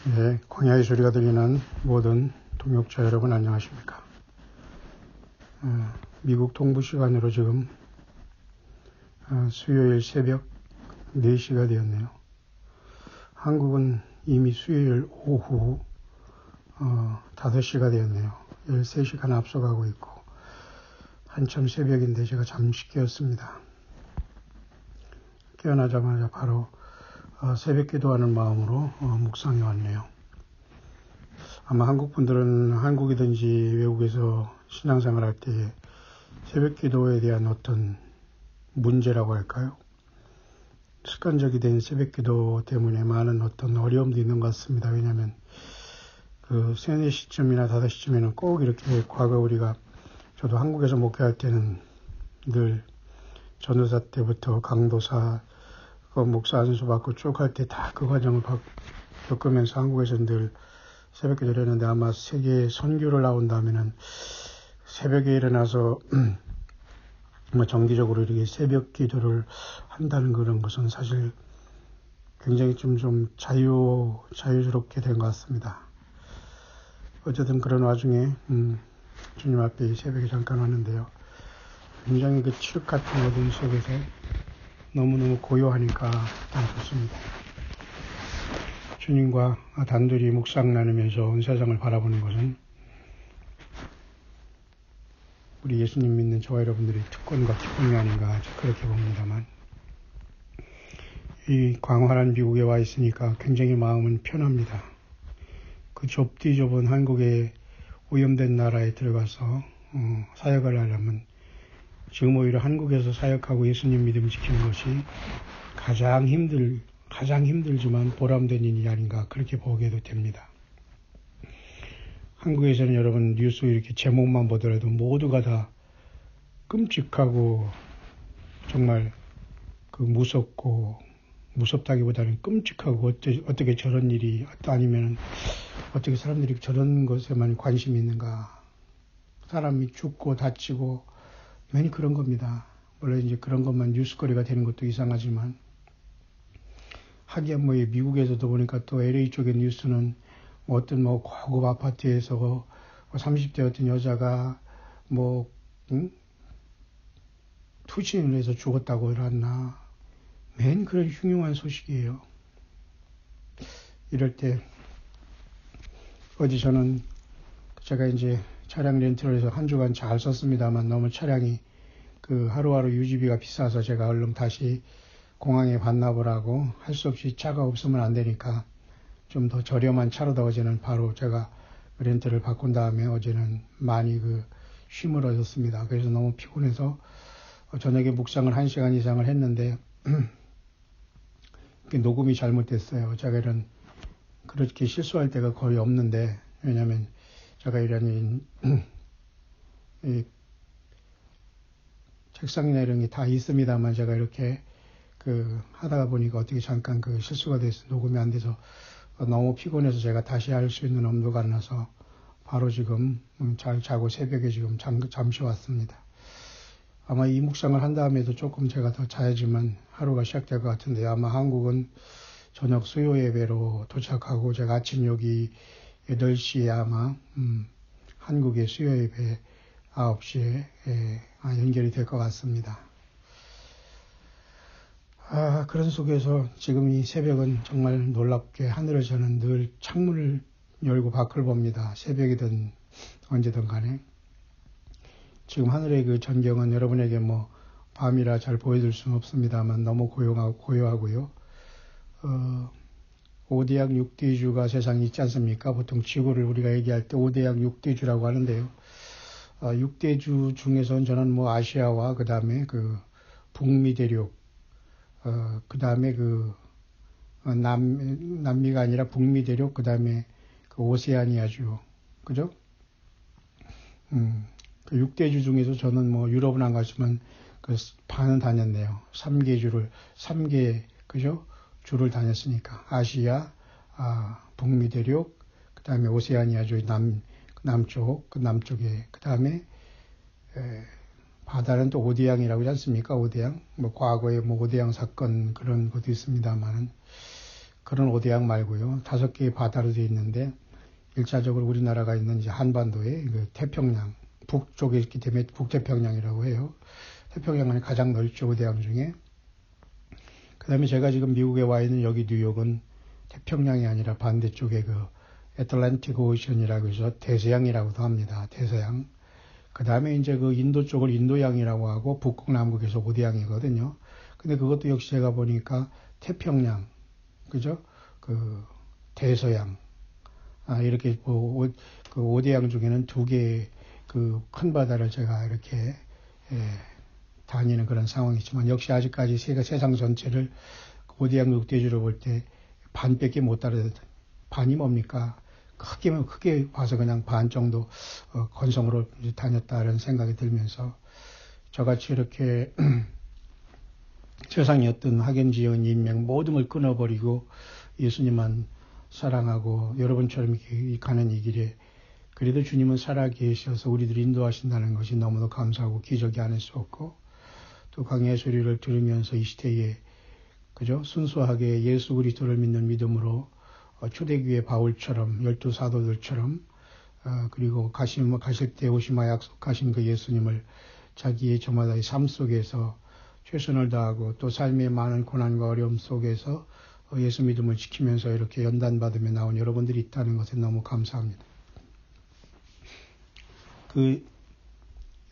예, 광야의 소리가 들리는 모든 동역자 여러분 안녕하십니까. 미국 동부 시간으로 지금 수요일 새벽 4시가 되었네요. 한국은 이미 수요일 오후 5시가 되었네요. 13시간 앞서가고 있고 한참 새벽인데 제가 잠시 깨었습니다. 깨어나자마자 바로 새벽 기도하는 마음으로 묵상해 왔네요. 아마 한국 분들은 한국이든지 외국에서 신앙생활 할 때 새벽 기도에 대한 어떤 문제라고 할까요? 습관적이 된 새벽 기도 때문에 많은 어떤 어려움도 있는 것 같습니다. 왜냐하면 그 3, 4시쯤이나 5시쯤에는 꼭 이렇게 과거 우리가 저도 한국에서 목회할 때는 늘 전도사 때부터 강도사 목사 안수 받고 쭉 할 때 다 그 과정을 겪으면서 한국에서 늘 새벽 기도를 했는데 아마 세계 선교를 나온다면은 새벽에 일어나서 정기적으로 이렇게 새벽 기도를 한다는 그런 것은 사실 굉장히 좀 자유스럽게 된 것 같습니다. 어쨌든 그런 와중에 주님 앞에 새벽에 잠깐 왔는데요. 굉장히 그 칠흑 같은 어둠 속에서 너무너무 고요하니까 참 좋습니다. 주님과 단둘이 묵상 나누면서 온 세상을 바라보는 것은 우리 예수님 믿는 저와 여러분들의 특권과 기쁨이 아닌가 그렇게 봅니다만, 이 광활한 미국에 와 있으니까 굉장히 마음은 편합니다. 그 좁은 한국의 오염된 나라에 들어가서 사역을 하려면 지금 오히려 한국에서 사역하고 예수님 믿음 지키는 것이 가장 힘들지만 보람된 일이 아닌가 그렇게 보게도 됩니다. 한국에서는 여러분 뉴스 이렇게 제목만 보더라도 모두가 다 끔찍하고 정말 그 무섭다기보다는 끔찍하고 어떻게 저런 일이 아니면 어떻게 사람들이 저런 것에만 관심이 있는가. 사람이 죽고 다치고 괜히 그런 겁니다. 원래 이제 그런 것만 뉴스거리가 되는 것도 이상하지만 하기야 미국에서도 보니까 또 LA 쪽의 뉴스는 어떤 고급 아파트에서 30대 어떤 여자가 투신을 해서 죽었다고 일어났나. 맨 그런 흉흉한 소식이에요. 이럴 때 어제 저는 제가 이제 차량 렌트를 해서 한 주간 잘 썼습니다만 너무 차량이 그 하루하루 유지비가 비싸서 제가 얼른 다시 공항에 반납을 할 수 없이 차가 없으면 안 되니까 좀 더 저렴한 차로다 어제는 바로 제가 렌트를 바꾼 다음에 어제는 많이 쉼을 얻었습니다. 그래서 너무 피곤해서 저녁에 묵상을 1시간 이상을 했는데 녹음이 잘못됐어요. 제가 그렇게 실수할 때가 거의 없는데, 왜냐하면 제가 이런 책상이나 이런 게 다 있습니다만 제가 이렇게 하다가 보니까 어떻게 잠깐 실수가 돼서 녹음이 안 돼서 너무 피곤해서 제가 다시 할 수 있는 엄두가 안 나서 바로 지금 잘 자고 새벽에 지금 잠시 왔습니다. 아마 이 묵상을 한 다음에도 조금 제가 더 자야지만 하루가 시작될 것 같은데, 아마 한국은 저녁 수요 예배로 도착하고 제가 아침 여기 8시에 아마 한국의 수요 예배 9시에 연결이 될 것 같습니다. 그런 속에서 지금 이 새벽은 정말 놀랍게 하늘을 저는 늘 창문을 열고 밖을 봅니다. 새벽이든 언제든 간에. 지금 하늘의 그 전경은 여러분에게 밤이라 잘 보여줄 수는 없습니다만 너무 고요하고요. 5대양 6대주가 세상에 있지 않습니까? 보통 지구를 우리가 얘기할 때 5대양 6대주라고 하는데요. 6대주 중에서는 저는 아시아와 그 다음에 북미 대륙, 그 다음에 남미가 아니라 북미 대륙, 그 다음에 오세아니아주, 그죠? 그 6대주 중에서 저는 유럽은 안 갔지만 반은 다녔네요. 3개, 그죠? 주를 다녔으니까. 아시아, 북미 대륙, 그 다음에 오세아니아주 남쪽, 남쪽에, 그 다음에, 바다는 또 오대양이라고 하지 않습니까? 오대양. 과거에 오대양 사건 그런 것도 있습니다만은, 그런 오대양 말고요. 5개의 바다로 되어 있는데, 1차적으로 우리나라가 있는 이제 한반도의 그 태평양, 북쪽에 있기 때문에 북태평양이라고 해요. 태평양은 가장 넓죠, 오대양 중에. 그 다음에 제가 지금 미국에 와 있는 여기 뉴욕은 태평양이 아니라 반대쪽에 그 애틀랜틱 오션이라고 해서 대서양이라고도 합니다. 대서양. 그 다음에 이제 그 인도 쪽을 인도양이라고 하고 북극 남극에서 오대양이거든요. 근데 그것도 역시 제가 보니까 태평양, 그죠? 그 대서양. 이렇게 그 오대양 중에는 2개의 그 큰 바다를 제가 이렇게 다니는 그런 상황이지만 역시 아직까지 세상 전체를 오대양 육대주로 볼 때 반밖에 못 따르는 반이 뭡니까? 크게 봐서 그냥 반 정도 건성으로 다녔다는 생각이 들면서 저같이 이렇게 세상의 어떤 학연지연 인명 모든 걸 끊어버리고 예수님만 사랑하고 여러분처럼 가는 이 길에 그래도 주님은 살아계셔서 우리들 인도하신다는 것이 너무도 감사하고 기적이 아닐 수 없고 또 강의 소리를 들으면서 이 시대에 그죠? 순수하게 예수 그리스도를 믿는 믿음으로 초대교회 바울처럼 12사도들처럼 그리고 가실 때 오시마 약속하신 그 예수님을 자기의 저마다의 삶 속에서 최선을 다하고 또 삶의 많은 고난과 어려움 속에서 예수 믿음을 지키면서 이렇게 연단받으며 나온 여러분들이 있다는 것에 너무 감사합니다. 그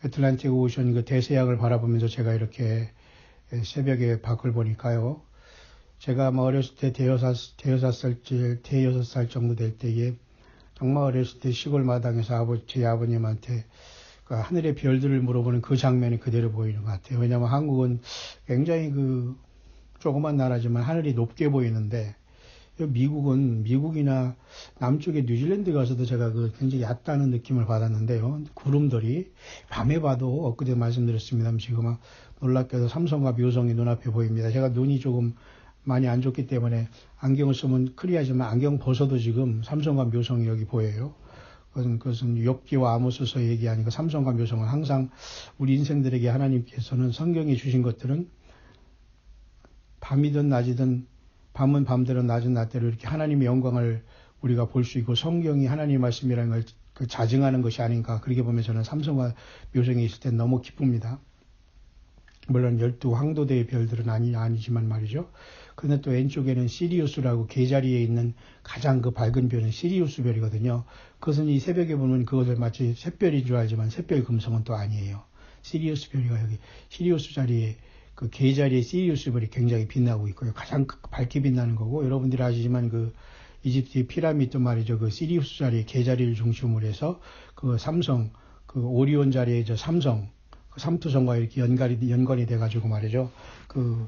애틀랜틱 오션 그 대서양을 바라보면서 제가 이렇게 새벽에 밖을 보니까요. 제가 아마 어렸을 때 대여섯 살 정도 될 때에 정말 어렸을 때 시골 마당에서 제 아버님한테 그 하늘의 별들을 물어보는 그 장면이 그대로 보이는 것 같아요. 왜냐하면 한국은 굉장히 그 조그만 나라지만 하늘이 높게 보이는데 미국이나 남쪽에 뉴질랜드 가서도 제가 그 굉장히 얕다는 느낌을 받았는데요. 구름들이 밤에 봐도 엊그제 말씀드렸습니다만 지금 놀랍게도 삼성과 묘성이 눈앞에 보입니다. 제가 눈이 조금 많이 안 좋기 때문에 안경을 쓰면 크리하지만 안경 벗어도 지금 삼성과 묘성이 여기 보여요. 그것은 욥기와 아모스서 얘기하니까 삼성과 묘성은 항상 우리 인생들에게 하나님께서는 성경에 주신 것들은 밤이든 낮이든 밤은 밤대로 낮은 낮대로 이렇게 하나님의 영광을 우리가 볼 수 있고 성경이 하나님의 말씀이라는 걸 그 자증하는 것이 아닌가 그렇게 보면 저는 삼성과 묘성에 있을 때 너무 기쁩니다. 물론 12황도대의 별들은 아니지만 말이죠. 그런데 또 왼쪽에는 시리우스라고 계자리에 있는 가장 그 밝은 별은 시리우스 별이거든요. 그것은 이 새벽에 보면 그것을 마치 샛별인 줄 알지만 샛별 금성은 또 아니에요. 시리우스 별이가 여기 시리우스 자리에 그 계자리에 시리우스 별이 굉장히 빛나고 있고요. 가장 밝게 빛나는 거고 여러분들이 아시지만 그 이집트의 피라미드 말이죠. 그 시리우스 자리에 계자리를 중심으로 해서 그 삼성 그 오리온 자리에 저 삼성 그 삼투성과 이렇게 연관이 돼가지고 말이죠. 그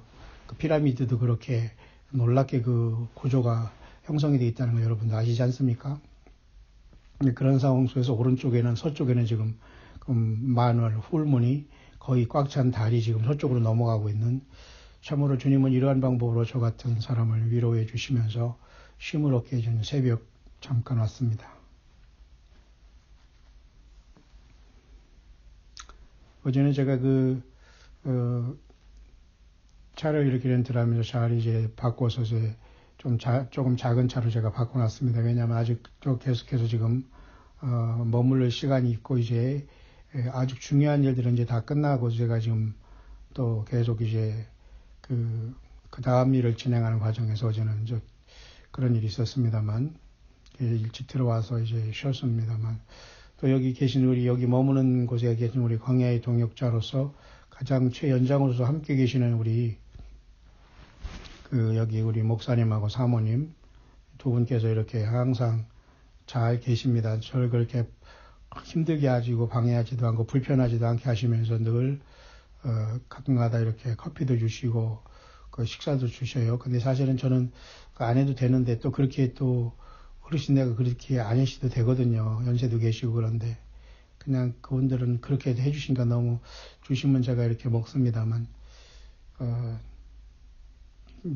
피라미드도 그렇게 놀랍게 그 구조가 형성이 되어 있다는 거 여러분들 아시지 않습니까? 그런 상황 속에서 오른쪽에는 서쪽에는 지금 마누엘 풀문이 거의 꽉 찬 달이 지금 서쪽으로 넘어가고 있는 참으로 주님은 이러한 방법으로 저 같은 사람을 위로해 주시면서 쉼을 얻게 해주는 새벽 잠깐 왔습니다. 어제는 제가 차를 이렇게 렌트를 하면서 차를 이제 바꿔서 조금 작은 차로 제가 바꿔놨습니다. 왜냐하면 아직 또 계속해서 지금, 머물러 시간이 있고 이제 아주 중요한 일들은 이제 다 끝나고 제가 지금 또 계속 이제 그 다음 일을 진행하는 과정에서 어제는 그런 일이 있었습니다만, 일찍 들어와서 이제 쉬었습니다만, 또 여기 여기 머무는 곳에 계신 우리 광야의 동역자로서 가장 최연장으로서 함께 계시는 여기 우리 목사님하고 사모님 두 분께서 이렇게 항상 잘 계십니다. 저를 그렇게 힘들게 하시고 방해하지도 않고 불편하지도 않게 하시면서 늘, 가끔가다 이렇게 커피도 주시고, 식사도 주셔요. 근데 사실은 저는 안 해도 되는데 또 그렇게 또 어르신네가 그렇게 안 하셔도 되거든요. 연세도 계시고 그런데. 그냥 그분들은 그렇게 해주시니까 너무 주시면 제가 이렇게 먹습니다만,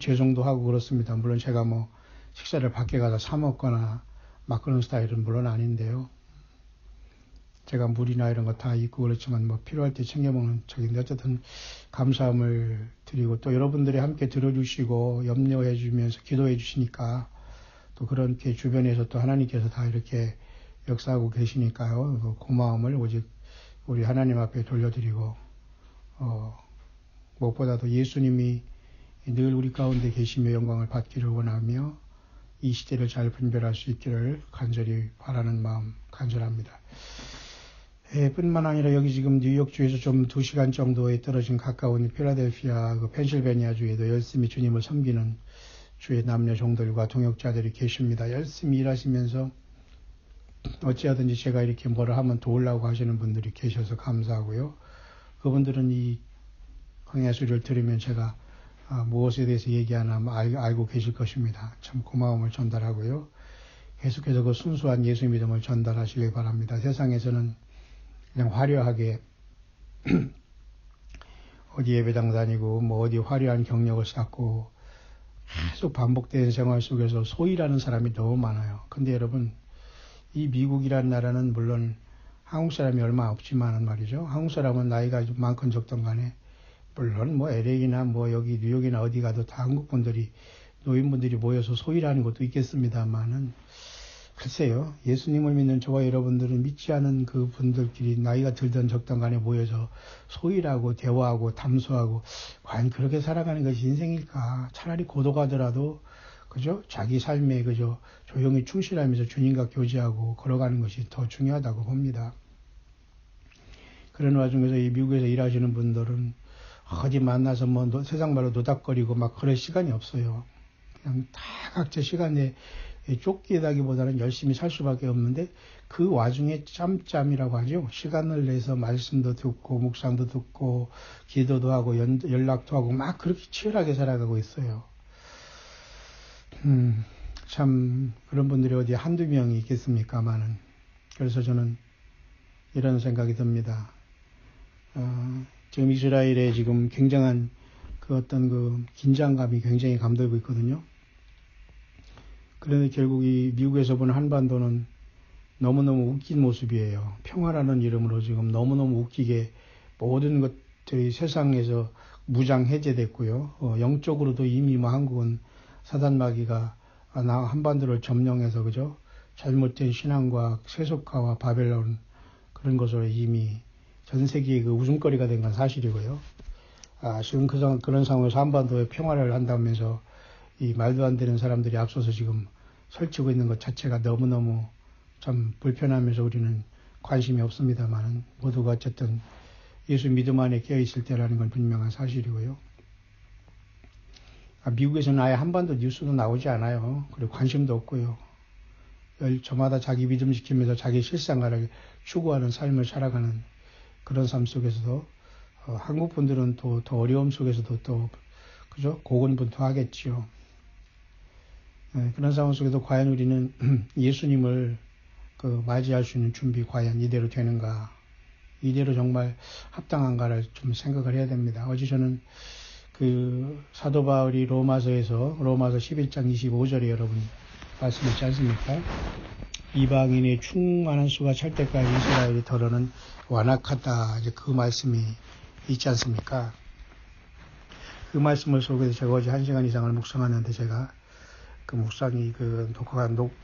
죄송도 하고 그렇습니다. 물론 제가 식사를 밖에 가서 사 먹거나 막 그런 스타일은 물론 아닌데요. 제가 물이나 이런 거 다 있고 그렇지만 뭐 필요할 때 챙겨 먹는 적인데 어쨌든 감사함을 드리고 또 여러분들이 함께 들어주시고 염려해 주면서 기도해 주시니까 또 그렇게 주변에서 또 하나님께서 다 이렇게 역사하고 계시니까요. 그 고마움을 오직 우리 하나님 앞에 돌려드리고 무엇보다도 예수님이 늘 우리 가운데 계시며 영광을 받기를 원하며 이 시대를 잘 분별할 수 있기를 간절히 바라는 마음 간절합니다. 뿐만 아니라 여기 지금 뉴욕주에서 좀 2시간 정도에 떨어진 가까운 필라델피아 그 펜실베니아주에도 열심히 주님을 섬기는 주의 남녀 종들과 동역자들이 계십니다. 열심히 일하시면서 어찌하든지 제가 이렇게 뭐를 하면 도우려고 하시는 분들이 계셔서 감사하고요. 그분들은 이 광야 소리를 들으면 제가 무엇에 대해서 얘기하나 알고 계실 것입니다. 참 고마움을 전달하고요. 계속해서 그 순수한 예수 믿음을 전달하시길 바랍니다. 세상에서는 그냥 화려하게 어디 예배당 다니고 뭐 어디 화려한 경력을 쌓고 계속 반복되는 생활 속에서 소위라는 사람이 너무 많아요. 근데 여러분 이 미국이라는 나라는 물론 한국 사람이 얼마 없지만은 말이죠. 한국 사람은 나이가 좀 많건 적던 간에 물론 뭐 LA나 뭐 여기 뉴욕이나 어디 가도 다 한국 분들이 노인분들이 모여서 소위라는 것도 있겠습니다만은 글쎄요. 예수님을 믿는 저와 여러분들은 믿지 않은 그 분들끼리 나이가 들던 적던 간에 모여서 소위라고 대화하고 담소하고 과연 그렇게 살아가는 것이 인생일까? 차라리 고독하더라도 그죠? 자기 삶에 그죠? 조용히 충실하면서 주님과 교제하고 걸어가는 것이 더 중요하다고 봅니다. 그런 와중에서 이 미국에서 일하시는 분들은 어디 만나서 뭐 세상 말로 노닥거리고 막 그럴 시간이 없어요. 그냥 다 각자 시간에 쫓기다기보다는 열심히 살 수밖에 없는데 그 와중에 짬짬이라고 하죠. 시간을 내서 말씀도 듣고 묵상도 듣고 기도도 하고 연락도 하고 막 그렇게 치열하게 살아가고 있어요. 참 그런 분들이 어디 한두 명이 있겠습니까마는. 그래서 저는 이런 생각이 듭니다. 지금 이스라엘에 지금 굉장한 그 어떤 그 긴장감이 굉장히 감돌고 있거든요. 그런데 결국 이 미국에서 보는 한반도는 너무너무 웃긴 모습이에요. 평화라는 이름으로 지금 너무너무 웃기게 모든 것들이 세상에서 무장 해제됐고요. 영적으로도 이미 뭐 한국은 사단마귀가 한반도를 점령해서 그죠? 잘못된 신앙과 세속화와 바벨론 그런 것으로 이미 전 세계의 그 웃음거리가 된 건 사실이고요. 지금 그런 상황에서 한반도에 평화를 한다면서 이 말도 안 되는 사람들이 앞서서 지금 설치고 있는 것 자체가 너무너무 참 불편하면서 우리는 관심이 없습니다만 모두가 어쨌든 예수 믿음 안에 깨어있을 때라는 건 분명한 사실이고요. 미국에서는 아예 한반도 뉴스도 나오지 않아요. 그리고 관심도 없고요. 저마다 자기 믿음 지키면서 자기 실생활을 추구하는 삶을 살아가는 그런 삶 속에서도 한국 분들은 또 더 어려움 속에서도 또 그죠? 고군분투하겠지요. 그런 상황 속에서 과연 우리는 예수님을 맞이할 수 있는 준비 과연 이대로 되는가? 이대로 정말 합당한가를 좀 생각을 해야 됩니다. 어제 저는 그 사도 바울이 로마서 11장 25절에 여러분 말씀했지 않습니까? 이방인의 충만한 수가 찰 때까지 이스라엘이 더러는 완악하다. 이제 그 말씀이 있지 않습니까? 그 말씀을 속에서 제가 어제 1시간 이상을 묵상하는데 제가 그 묵상이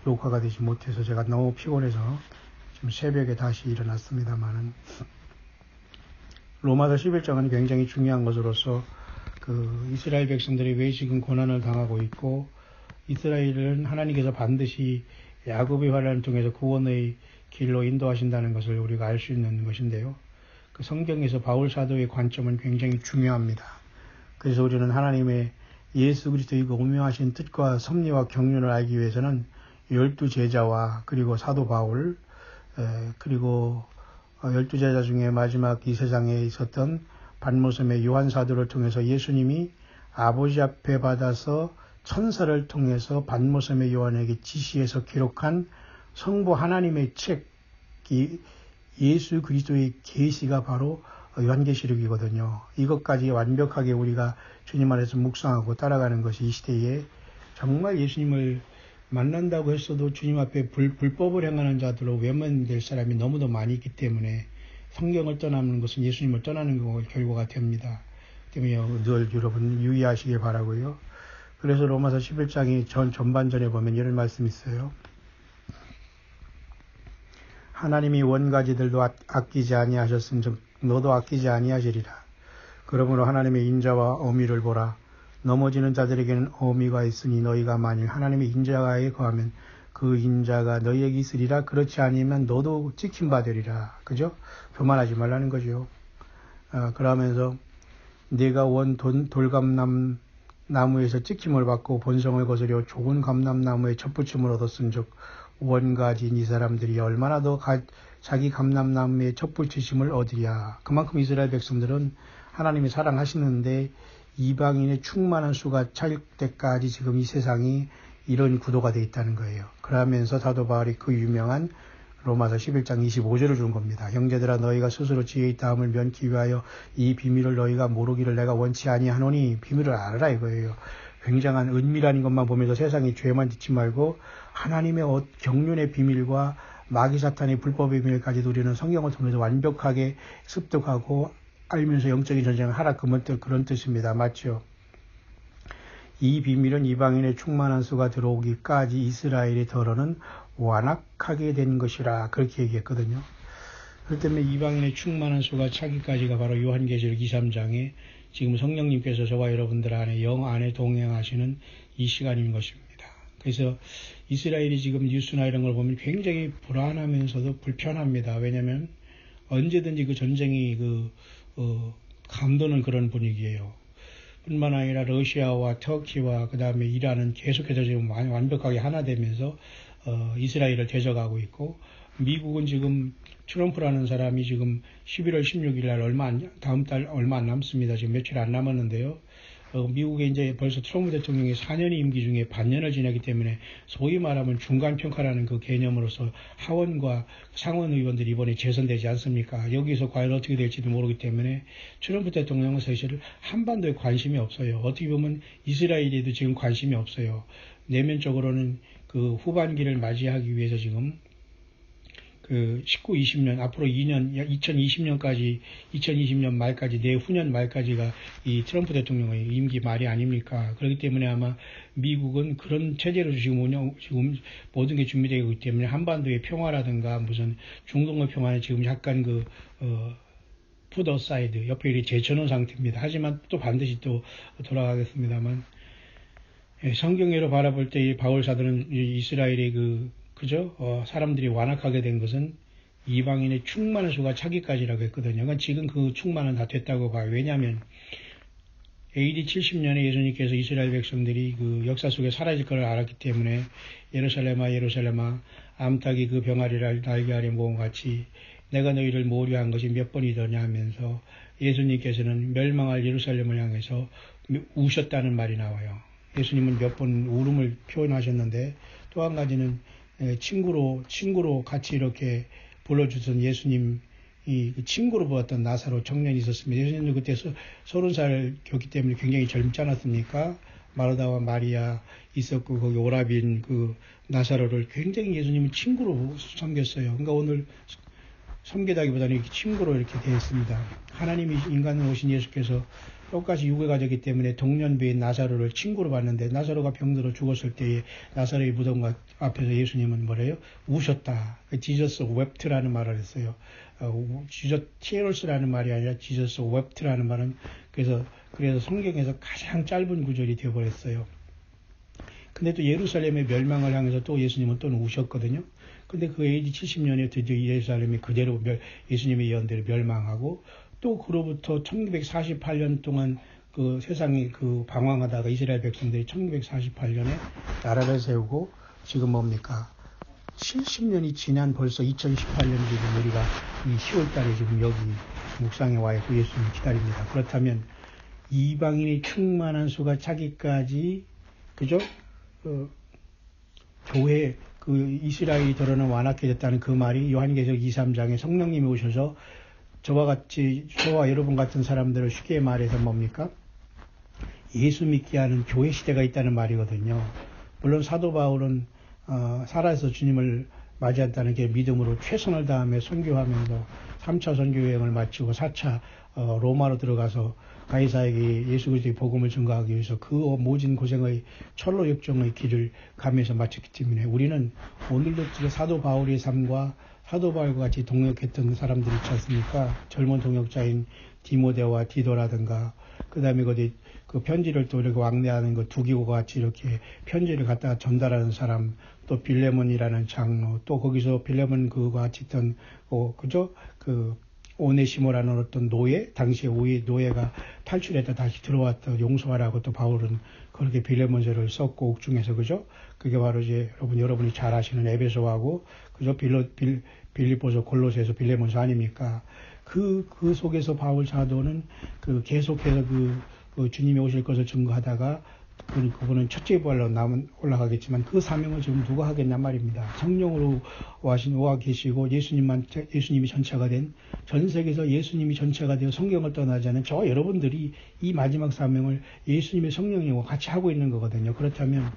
녹화가 되지 못해서 제가 너무 피곤해서 지금 새벽에 다시 일어났습니다만은 로마서 11장은 굉장히 중요한 것으로서 그 이스라엘 백성들이 왜 지금 고난을 당하고 있고 이스라엘은 하나님께서 반드시 야곱의 환난을 통해서 구원의 길로 인도하신다는 것을 우리가 알 수 있는 것인데요. 그 성경에서 바울 사도의 관점은 굉장히 중요합니다. 그래서 우리는 하나님의 예수 그리스도의 그 오묘하신 뜻과 섭리와 경륜을 알기 위해서는 12제자와 그리고 사도 바울 그리고 12제자 중에 마지막 이 세상에 있었던 반모섬의 요한 사도를 통해서 예수님이 아버지 앞에 받아서 천사를 통해서 반모섬의 요한에게 지시해서 기록한 성부 하나님의 책, 예수 그리스도의 계시가 바로 요한계시록이거든요. 이것까지 완벽하게 우리가 주님 안에서 묵상하고 따라가는 것이 이 시대에 정말 예수님을 만난다고 했어도 주님 앞에 불법을 행하는 자들로 외면될 사람이 너무도 많이 있기 때문에 성경을 떠나는 것은 예수님을 떠나는 결과가 됩니다. 때문에 늘 여러분 유의하시길 바라고요. 그래서 로마서 11장이 전반전에 보면 이런 말씀이 있어요. 하나님이 원가지들도 아끼지 아니하셨은즉 너도 아끼지 아니하시리라. 그러므로 하나님의 인자와 어미를 보라. 넘어지는 자들에게는 어미가 있으니 너희가 만일 하나님의 인자에 거하면 그 인자가 너희에게 있으리라. 그렇지 않으면 너도 찍힌 바 되리라. 그죠? 교만하지 말라는 거죠. 그러면서 네가 원 돌감람 나무에서 찍힘을 받고 본성을 거스려 좋은 감람나무에 첩붙임을 얻었은즉 원가진 이 사람들이 얼마나 더 자기 감람나무에 첩붙이심을 얻으랴. 그만큼 이스라엘 백성들은 하나님이 사랑하시는데 이방인의 충만한 수가 찰 때까지 지금 이 세상이 이런 구도가 되어 있다는 거예요. 그러면서 사도 바울이 그 유명한 로마서 11장 25절을 준 겁니다. 형제들아 너희가 스스로 지혜 있다함을 면키 위하여 이 비밀을 너희가 모르기를 내가 원치 아니하노니 비밀을 알아라 이거예요. 굉장한 은밀한 것만 보면서 세상에 죄만 짓지 말고 하나님의 경륜의 비밀과 마귀 사탄의 불법의 비밀까지도 우리는 성경을 통해서 완벽하게 습득하고 알면서 영적인 전쟁을 하라 그런 뜻입니다. 맞죠? 이 비밀은 이방인의 충만한 수가 들어오기까지 이스라엘의 더러는 완악하게 된 것이라 그렇게 얘기했거든요. 그렇기 때문에 이방인의 충만한 수가 차기까지가 바로 요한계시록 2, 3장에 지금 성령님께서 저와 여러분들 안에 영 안에 동행하시는 이 시간인 것입니다. 그래서 이스라엘이 지금 뉴스나 이런 걸 보면 굉장히 불안하면서도 불편합니다. 왜냐하면 언제든지 그 전쟁이 감도는 그런 분위기예요. 뿐만 아니라 러시아와 터키와 그 다음에 이란은 계속해서 지금 완벽하게 하나 되면서 이스라엘을 대적하고 있고, 미국은 지금 트럼프라는 사람이 지금 11월 16일 날 다음 달 얼마 안 남습니다. 지금 며칠 안 남았는데요. 미국에 이제 벌써 트럼프 대통령이 4년의 임기 중에 반년을 지내기 때문에 소위 말하면 중간평가라는 그 개념으로서 하원과 상원 의원들이 이번에 재선되지 않습니까? 여기서 과연 어떻게 될지도 모르기 때문에 트럼프 대통령은 사실 한반도에 관심이 없어요. 어떻게 보면 이스라엘에도 지금 관심이 없어요. 내면적으로는 그 후반기를 맞이하기 위해서 지금 19, 20년, 앞으로 2년, 2020년 말까지, 내후년 말까지가 이 트럼프 대통령의 임기 말이 아닙니까? 그렇기 때문에 아마 미국은 그런 체제로 지금 모든 게 준비되고 있기 때문에 한반도의 평화라든가 무슨 중동의 평화는 지금 약간 푸더 사이드, 옆에 이렇게 제쳐놓은 상태입니다. 하지만 또 반드시 또 돌아가겠습니다만, 성경으로 바라볼 때 이 바울 사도는 이스라엘의 사람들이 완악하게 된 것은 이방인의 충만한 수가 차기까지라고 했거든요. 그러니까 지금 그 충만은 다 됐다고 봐요. 왜냐하면 AD 70년에 예수님께서 이스라엘 백성들이 그 역사 속에 사라질 것을 알았기 때문에 예루살렘아 예루살렘아 암탉이 그 병아리를 날개 아래 모은 같이 내가 너희를 모류한 것이 몇 번이더냐 하면서 예수님께서는 멸망할 예루살렘을 향해서 우셨다는 말이 나와요. 예수님은 몇 번 울음을 표현하셨는데, 또 한 가지는 친구로 같이 이렇게 불러주던 예수님, 친구로 보았던 나사로 청년이 있었습니다. 예수님도 그때 30살이었기 때문에 굉장히 젊지 않았습니까? 마르다와 마리아 있었고, 거기 오라빈 나사로를 굉장히 예수님은 친구로 섬겼어요. 그러니까 오늘 섬기다기보다는 이렇게 친구로 이렇게 되었습니다. 하나님이 인간으로 오신 예수께서 똑같이 육을 가졌기 때문에 동년배인 나사로를 친구로 봤는데, 나사로가 병들어 죽었을 때에 나사로의 무덤 앞에서 예수님은 뭐래요? 우셨다. 지저스 웹트라는 말을 했어요. 지저스 티에로스라는 말이 아니라 지저스 웹트라는 말은 그래서 성경에서 가장 짧은 구절이 되어버렸어요. 근데 또 예루살렘의 멸망을 향해서 또 예수님은 또 우셨거든요. 근데 그 AD 70년에 드디어 예루살렘이 그대로 예수님의 예언대로 멸망하고, 또 그로부터 1948년 동안 그 세상이 방황하다가 이스라엘 백성들이 1948년에 나라를 세우고, 지금 뭡니까? 70년이 지난 벌써 2018년 지금 우리가 이 10월 달에 지금 여기 묵상에 와 있고 예수님 기다립니다. 그렇다면 이방인이 충만한 수가 차기까지, 그죠? 교회, 이스라엘이 더러는 완악해졌다는 그 말이 요한계시록 2, 3장에 성령님이 오셔서 저와 여러분 같은 사람들을 쉽게 말해서 뭡니까? 예수 믿게 하는 교회 시대가 있다는 말이거든요. 물론 사도 바울은 살아서 주님을 맞이한다는 게 믿음으로 최선을 다하며 선교하면서 3차 선교 여행을 마치고 4차 로마로 들어가서 가이사에게 예수 그리스도의 복음을 증거하기 위해서 그 모진 고생의 철로 역정의 길을 가면서 마쳤기 때문에 우리는 오늘도 사도 바울의 삶과 사도 바울과 같이 동역했던 사람들이 있지 않습니까? 젊은 동역자인 디모데와 디도라든가 그 다음에 그 편지를 또 이렇게 왕래하는 그 두기고가 같이 이렇게 편지를 갖다가 전달하는 사람, 또 빌레몬이라는 장로, 또 거기서 빌레몬 그와 같이 있던 그죠? 그 오네시모라는 어떤 노예, 당시에 노예가 탈출했다 다시 들어왔다 용서하라고 또 바울은 그렇게 빌레몬서를 썼고 옥중에서 그죠? 그게 바로 이제 여러분이 잘 아시는 에베소하고 그죠? 빌립보서 골로새서 빌레몬서 아닙니까? 그 속에서 바울 사도는 계속해서 주님이 오실 것을 증거하다가 그분은 첫째 부활로 올라가겠지만 그 사명을 지금 누가 하겠냐 말입니다. 성령으로 와 계시고 예수님이 전체가 된 전 세계에서 예수님이 전체가 되어 성경을 떠나지 않은 저와 여러분들이 이 마지막 사명을 예수님의 성령님과 같이 하고 있는 거거든요. 그렇다면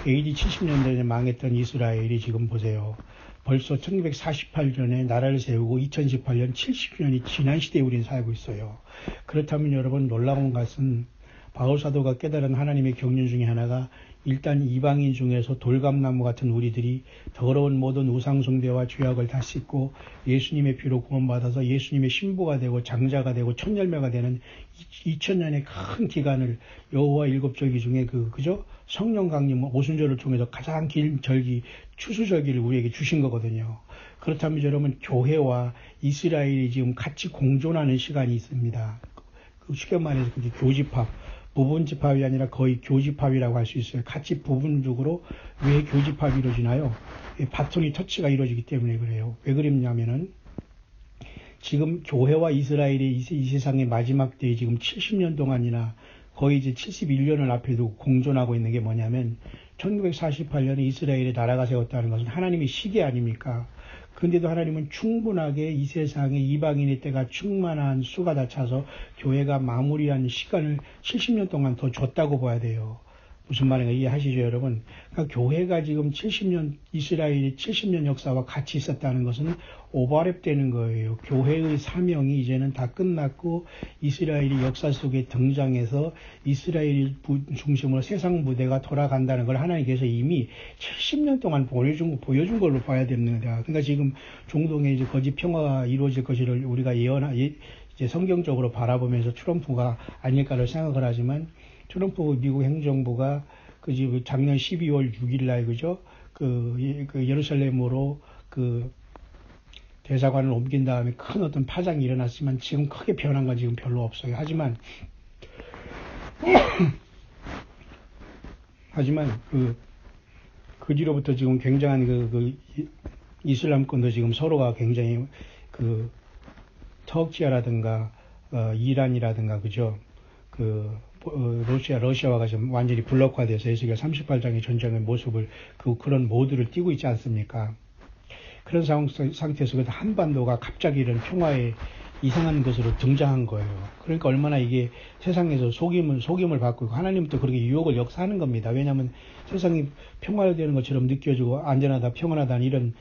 AD 70년대에 망했던 이스라엘이 지금 보세요. 벌써 1948년에 나라를 세우고 2018년 70년이 지난 시대에 우리는 살고 있어요. 그렇다면 여러분 놀라운 것은 바울 사도가 깨달은 하나님의 경륜 중에 하나가 일단 이방인 중에서 돌감나무 같은 우리들이 더러운 모든 우상숭배와 죄악을 다 씻고 예수님의 피로 구원받아서 예수님의 신부가 되고 장자가 되고 첫열매가 되는 2000년의 큰 기간을 여호와 일곱절기 중에 그죠? 성령 강림 오순절을 통해서 가장 긴 절기 추수절기를 우리에게 주신 거거든요. 그렇다면 여러분 교회와 이스라엘이 지금 같이 공존하는 시간이 있습니다. 쉽게 말해서 그게 교집합. 부분집합이 아니라 거의 교집합이라고 할 수 있어요. 같이 부분적으로 왜 교집합이 이루어지나요? 바톤이 터치가 이루어지기 때문에 그래요. 왜 그랬냐면은 지금 교회와 이스라엘이 이 세상의 마지막 때에 지금 70년 동안이나 거의 이제 71년을 앞에 두고 공존하고 있는 게 뭐냐면 1948년에 이스라엘의 나라가 세웠다는 것은 하나님의 시계 아닙니까? 그런데도 하나님은 충분하게 이 세상에 이방인의 때가 충만한 수가 다 차서 교회가 마무리한 시간을 70년 동안 더 줬다고 봐야 돼요. 무슨 말인가 이해하시죠, 여러분? 그러니까 교회가 지금 70년, 이스라엘이 70년 역사와 같이 있었다는 것은 오버랩 되는 거예요. 교회의 사명이 이제는 다 끝났고 이스라엘이 역사 속에 등장해서 이스라엘 중심으로 세상 무대가 돌아간다는 걸 하나님께서 이미 70년 동안 보여준 걸로 봐야 됩니다. 그러니까 지금 중동에 이제 거짓 평화가 이루어질 것을 우리가 이제 성경적으로 바라보면서 트럼프가 아닐까를 생각을 하지만 트럼프 미국 행정부가 작년 12월 6일 날 그죠? 예루살렘으로 대사관을 옮긴 다음에 큰 어떤 파장이 일어났지만 지금 크게 변한 건 지금 별로 없어요. 하지만 그 뒤로부터 지금 굉장한 이슬람권도 지금 서로가 굉장히 터키아라든가 이란이라든가 그죠? 러시아화가 지금 완전히 블록화돼서 에스겔 38장의 전쟁의 모습을 그런 모드를 띠고 있지 않습니까? 그런 상태 속에서 한반도가 갑자기 이런 평화의 이상한 것으로 등장한 거예요. 그러니까 얼마나 이게 세상에서 속임을 받고 있고 하나님도 그렇게 유혹을 역사하는 겁니다. 왜냐하면 세상이 평화되는 것처럼 느껴지고 안전하다 평안하다는 이런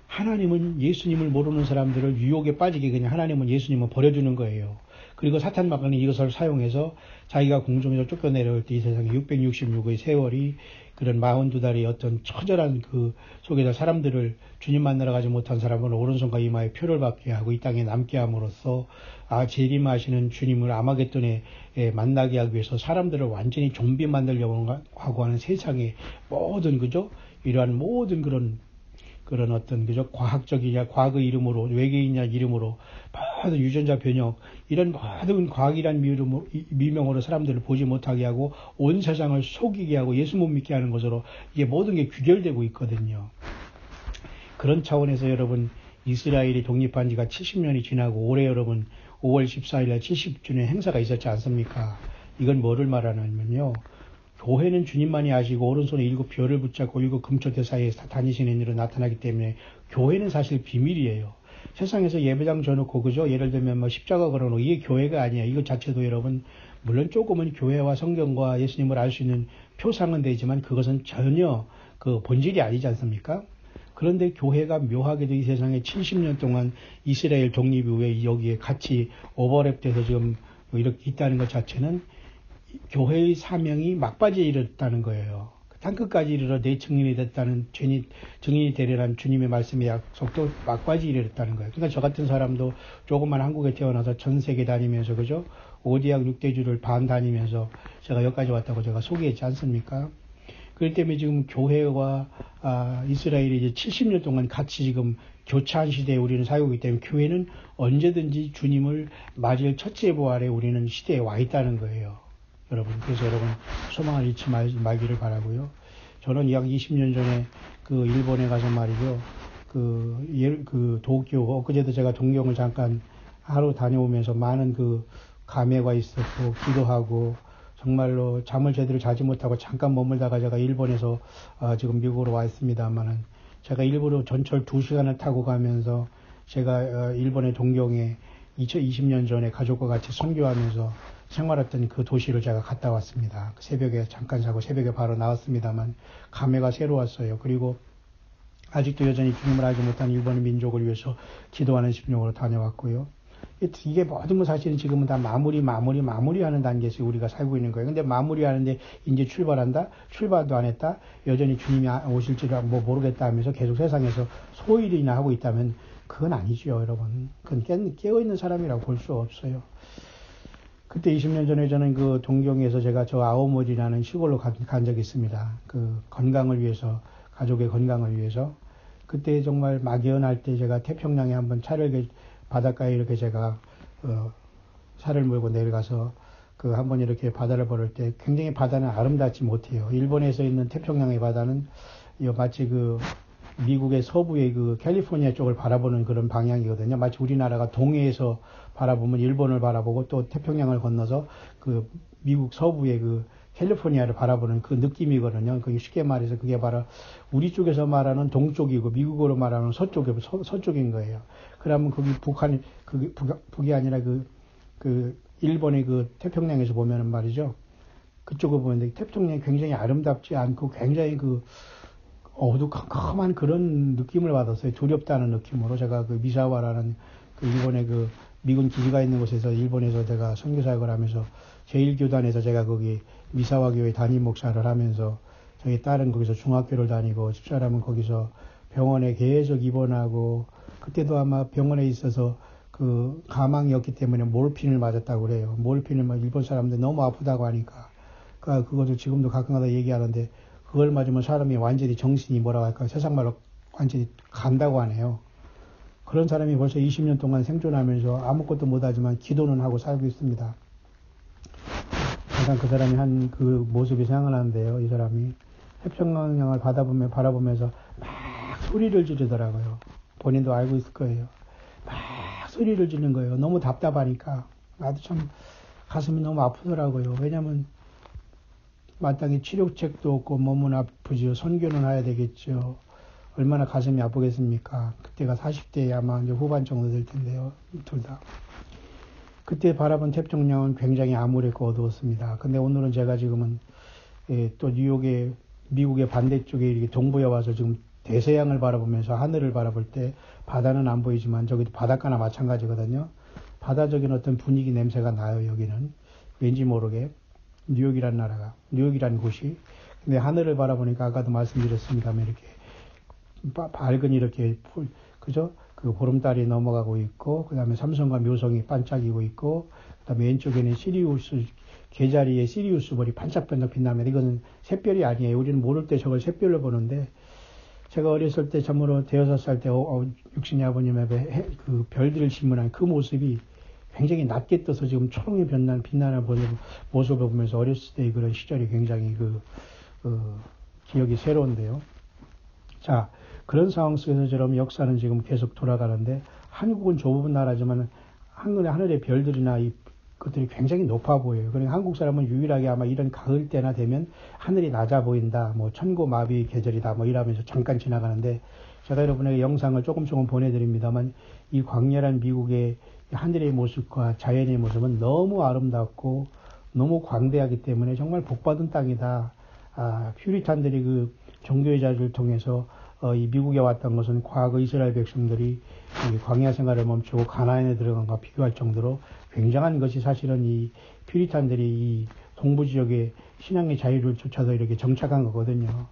하나님은 예수님을 모르는 사람들을 유혹에 빠지게 그냥 하나님은 예수님을 버려주는 거예요. 그리고 사탄 마귀는 이것을 사용해서 자기가 공중에서 쫓겨내려올 때 이 세상에 666의 세월이 그런 42달의 어떤 처절한 그 속에서 사람들을 주님 만나러 가지 못한 사람은 오른손과 이마에 표를 받게 하고 이 땅에 남게 함으로써 재림하시는 주님을 아마겟돈에 만나게 하기 위해서 사람들을 완전히 좀비 만들려고 하고 하는 세상의 모든 그죠? 이러한 모든 그런 어떤 그죠? 과학적이냐 과학의 이름으로 외계인이냐 이름으로 모든 유전자 변형 이런 모든 과학이란 미명으로 사람들을 보지 못하게 하고 온 세상을 속이게 하고 예수 못 믿게 하는 것으로 이게 모든 게 규결되고 있거든요. 그런 차원에서 여러분 이스라엘이 독립한 지가 70년이 지나고 올해 여러분 5월 14일 날 70주년 행사가 있었지 않습니까? 이건 뭐를 말하냐면요. 교회는 주님만이 아시고 오른손에 7 별을 붙잡고 7 금초대 사이에 다니시는 일로 나타나기 때문에 교회는 사실 비밀이에요. 세상에서 예배당 줘놓고 그죠? 예를 들면 뭐 십자가 걸어놓고 이게 교회가 아니에요. 이거 자체도 여러분 물론 조금은 교회와 성경과 예수님을 알 수 있는 표상은 되지만 그것은 전혀 그 본질이 아니지 않습니까? 그런데 교회가 묘하게도 이 세상에 70년 동안 이스라엘 독립 이후에 여기에 같이 오버랩돼서 지금 이렇게 있다는 것 자체는 교회의 사명이 막바지에 이르렀다는 거예요. 땅끝까지 이르러 내 증인이 됐다는 증인이 되려는 주님의 말씀의 약속도 막바지에 이르렀다는 거예요. 그러니까 저 같은 사람도 조그만 한국에 태어나서 전 세계 다니면서 그죠? 5대학 6대주를 반 다니면서 제가 여기까지 왔다고 제가 소개했지 않습니까? 그렇기 때문에 지금 교회와 이스라엘이 이제 70년 동안 같이 지금 교차한 시대에 우리는 살고 있기 때문에 교회는 언제든지 주님을 맞을 첫째 부활에 우리는 시대에 와 있다는 거예요. 여러분, 그래서 여러분 소망을 잃지 말기를 바라고요. 저는 약 20년 전에 그 일본에 가서 말이죠. 그 도쿄, 엊그제도 제가 동경을 잠깐 하루 다녀오면서 많은 그 감회가 있었고, 기도하고, 정말로 잠을 제대로 자지 못하고 잠깐 머물다가 제가 일본에서 지금 미국으로 와 있습니다만은 제가 일부러 전철 2시간을 타고 가면서 제가 일본의 동경에 2020년 전에 가족과 같이 선교하면서 생활했던 그 도시를 제가 갔다 왔습니다. 새벽에 잠깐 자고 새벽에 바로 나왔습니다만 감회가 새로웠어요. 그리고 아직도 여전히 주님을 알지 못한 일본의 민족을 위해서 기도하는 심령으로 다녀왔고요. 이게 모든 건 사실은 지금은 다 마무리하는 단계에서 우리가 살고 있는 거예요. 근데 마무리하는데 이제 출발한다? 출발도 안 했다? 여전히 주님이 오실지를 모르겠다 하면서 계속 세상에서 소일이나 하고 있다면 그건 아니죠, 여러분. 그건 깨어있는 사람이라고 볼 수 없어요. 그때 20년 전에 저는 그 동경에서 제가 저 아오모리라는 시골로 간 적이 있습니다. 그 건강을 위해서, 가족의 건강을 위해서. 그때 정말 막연할 때 제가 태평양에 한번 차를 바닷가에 이렇게 제가 차를 몰고 내려가서 그 한번 이렇게 바다를 보를 때 굉장히 바다는 아름답지 못해요. 일본에서 있는 태평양의 바다는 마치 그 미국의 서부의 그 캘리포니아 쪽을 바라보는 그런 방향이거든요. 마치 우리나라가 동해에서 바라보면 일본을 바라보고 또 태평양을 건너서 그 미국 서부의 그 캘리포니아를 바라보는 그 느낌이거든요. 그게 쉽게 말해서 그게 바로 우리 쪽에서 말하는 동쪽이고 미국으로 말하는 서쪽인 거예요. 그러면 거기 북이 아니라 그 일본의 그 태평양에서 보면은 말이죠. 그쪽을 보는데 태평양이 굉장히 아름답지 않고 굉장히 그 어두컴컴한 그런 느낌을 받았어요. 두렵다는 느낌으로. 제가 그 미사와라는 그 일본의 그 미군 기지가 있는 곳에서 일본에서 제가 선교사역을 하면서 제1교단에서 제가 거기 미사와 교회 담임 목사를 하면서 저희 딸은 거기서 중학교를 다니고 집사람은 거기서 병원에 계속 입원하고 그때도 아마 병원에 있어서 그 가망이었기 때문에 몰핀을 맞았다고 그래요. 몰핀을 일본 사람들 너무 아프다고 하니까 그것도 지금도 가끔가다 얘기하는데 그걸 맞으면 사람이 완전히 정신이 뭐라고 할까 세상 말로 완전히 간다고 하네요. 그런 사람이 벌써 20년 동안 생존하면서 아무것도 못하지만 기도는 하고 살고 있습니다. 항상 그 사람이 한 그 모습이 생각나는데요. 이 사람이 태평양을 바라보면서 막 소리를 지르더라고요. 본인도 알고 있을 거예요. 막 소리를 지르는 거예요. 너무 답답하니까. 나도 참 가슴이 너무 아프더라고요. 왜냐면 마땅히 치료책도 없고 몸은 아프죠. 선교는 해야 되겠죠. 얼마나 가슴이 아프겠습니까? 그때가 40대 아마 이제 후반 정도 될 텐데요. 둘 다. 그때 바라본 태평양은 굉장히 암울했고 어두웠습니다. 근데 오늘은 제가 지금은 또 뉴욕의 미국의 반대쪽에 이렇게 동부에 와서 지금 대서양을 바라보면서 하늘을 바라볼 때 바다는 안 보이지만 저기도 바닷가나 마찬가지거든요. 바다적인 어떤 분위기 냄새가 나요. 여기는 왠지 모르게 뉴욕이라는 곳이. 근데 하늘을 바라보니까 아까도 말씀드렸습니다만 이렇게 밝은 이렇게 그죠? 그 보름달이 넘어가고 있고, 그 다음에 삼성과 묘성이 반짝이고 있고, 그 다음에 왼쪽에는 시리우스, 계자리에 시리우스 볼이 반짝반짝 빛나면 이거는 샛별이 아니에요. 우리는 모를 때 저걸 샛별로 보는데, 제가 어렸을 때 참으로 6살 때 육신의 아버님의 그 별들을 신문한 그 모습이 굉장히 낮게 떠서 지금 초롱이 빛나는 모습을 보면서 어렸을 때의 그런 시절이 굉장히 기억이 새로운데요. 자, 그런 상황 속에서 저럼 역사는 지금 계속 돌아가는데 한국은 좁은 나라지만 하늘의 별들이나 것들이 굉장히 높아 보여요. 그러니까 한국 사람은 유일하게 아마 이런 가을 때나 되면 하늘이 낮아 보인다. 뭐 천고마비 계절이다. 뭐 이러면서 잠깐 지나가는데 제가 여러분에게 영상을 조금 보내드립니다만 이 광활한 미국의 하늘의 모습과 자연의 모습은 너무 아름답고 너무 광대하기 때문에 정말 복받은 땅이다. 퓨리탄들이 그 종교의 자리를 통해서 이 미국에 왔던 것은 과거 이스라엘 백성들이 이 광야 생활을 멈추고 가나안에 들어간 것과 비교할 정도로 굉장한 것이 사실은 이 퓨리탄들이 이 동부 지역의 신앙의 자유를 쫓아서 이렇게 정착한 거거든요.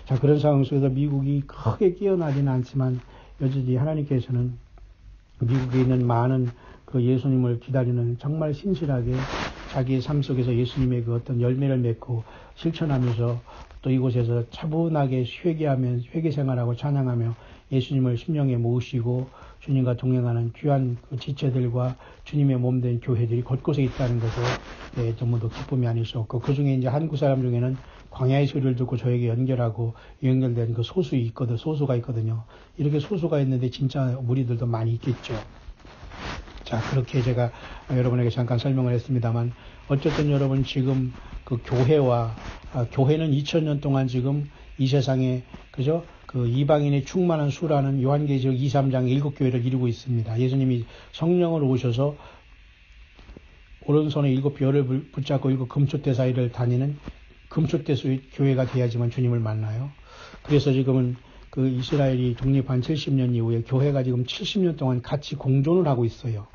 자, 그런 상황 속에서 미국이 크게 깨어나지는 않지만 여전히 하나님께서는 미국에 있는 많은 그 예수님을 기다리는 정말 신실하게 자기의 삶 속에서 예수님의 그 어떤 열매를 맺고 실천하면서 또 이곳에서 차분하게 회개 생활하고 찬양하며 예수님을 심령에 모으시고 주님과 동행하는 귀한 그 지체들과 주님의 몸된 교회들이 곳곳에 있다는 것을 너무도 기쁨이 아닐 수 없고, 그 중에 이제 한국 사람 중에는 광야의 소리를 듣고 저에게 연결된 그 소수가 있거든요. 이렇게 소수가 있는데 진짜 무리들도 많이 있겠죠. 자, 그렇게 제가 여러분에게 잠깐 설명을 했습니다만, 어쨌든 여러분 지금 그 교회는 2000년 동안 지금 이 세상에, 그죠? 그 이방인의 충만한 수라는 요한계시록 2, 3장 7교회를 이루고 있습니다. 예수님이 성령을 오셔서 오른손에 7별을 붙잡고 7금초대 사이를 다니는 금초대 수의 교회가 돼야지만 주님을 만나요. 그래서 지금은 그 이스라엘이 독립한 70년 이후에 교회가 지금 70년 동안 같이 공존을 하고 있어요.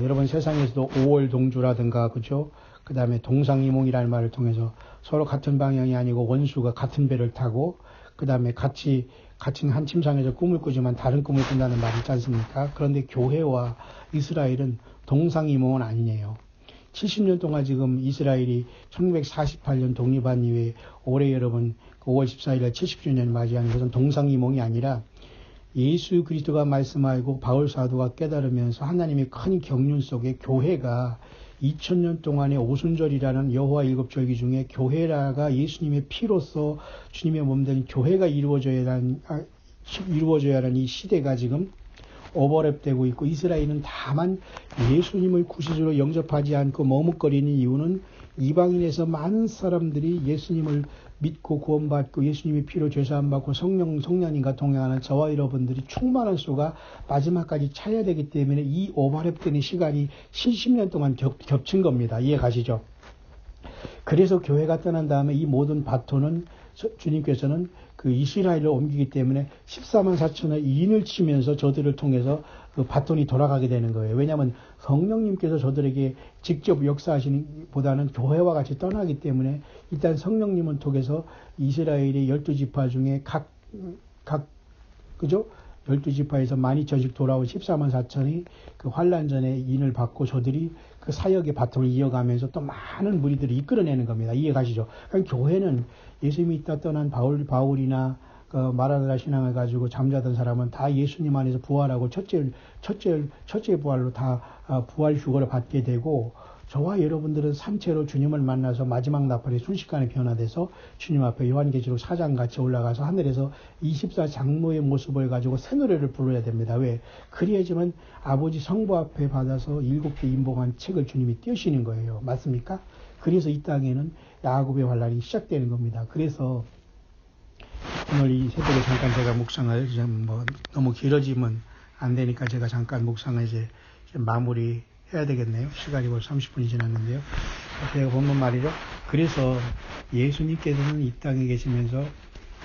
여러분 세상에서도 5월 동주라든가, 그죠? 그 다음에 동상이몽이라는 말을 통해서 서로 같은 방향이 아니고 원수가 같은 배를 타고, 그 다음에 같이 한 침상에서 꿈을 꾸지만 다른 꿈을 꾼다는 말이 있지 않습니까? 그런데 교회와 이스라엘은 동상이몽은 아니네요. 70년 동안 지금 이스라엘이 1948년 독립한 이후에 올해 여러분 5월 14일에 70주년 맞이하는 것은 동상이몽이 아니라 예수 그리스도가 말씀하고 바울 사도가 깨달으면서 하나님의 큰 경륜 속에 교회가 2000년 동안의 오순절이라는 여호와 일곱절기 중에 교회라가 예수님의 피로서 주님의 몸된 교회가 이루어져야 하는 이 시대가 지금 오버랩되고 있고, 이스라엘은 다만 예수님을 구세주로 영접하지 않고 머뭇거리는 이유는 이방인에서 많은 사람들이 예수님을 믿고 구원받고 예수님의 피로 죄사함받고 성령님과 동행하는 저와 여러분들이 충만한 수가 마지막까지 차야 되기 때문에 이 오버랩되는 시간이 70년 동안 겹친 겁니다. 이해 가시죠? 그래서 교회가 떠난 다음에 이 모든 바톤은 주님께서는 그 이스라엘을 옮기기 때문에 14만 4천의 인을 치면서 저들을 통해서 그 바톤이 돌아가게 되는 거예요. 왜냐하면 성령님께서 저들에게 직접 역사하시는 보다는 교회와 같이 떠나기 때문에 일단 성령님은 통해서 이스라엘의 12지파 중에 그죠? 12지파에서 12,000씩 돌아온 14만 4천이 그 환란 전에 인을 받고 저들이 그 사역의 바통을 이어가면서 또 많은 무리들을 이끌어내는 겁니다. 이해 가시죠? 그러니까 교회는 예수님이 있다 떠난 바울이나 그 마라나다 신앙을 가지고 잠자던 사람은 다 예수님 안에서 부활하고 첫째 부활로 다 부활 휴거를 받게 되고, 저와 여러분들은 산채로 주님을 만나서 마지막 나팔이 순식간에 변화돼서 주님 앞에 요한계시록 4장 같이 올라가서 하늘에서 24장로의 모습을 가지고 새 노래를 불러야 됩니다. 왜? 그래야지만 아버지 성부 앞에 받아서 7개 인봉한 책을 주님이 띄우시는 거예요. 맞습니까? 그래서 이 땅에는 야곱의 환란이 시작되는 겁니다. 그래서 오늘 이 새벽에 잠깐 제가 묵상을 너무 길어지면 안 되니까 제가 잠깐 묵상을 이제 마무리 해야 되겠네요. 시간이 벌써 30분이 지났는데요. 제가 본문 말이죠. 그래서 예수님께서는 이 땅에 계시면서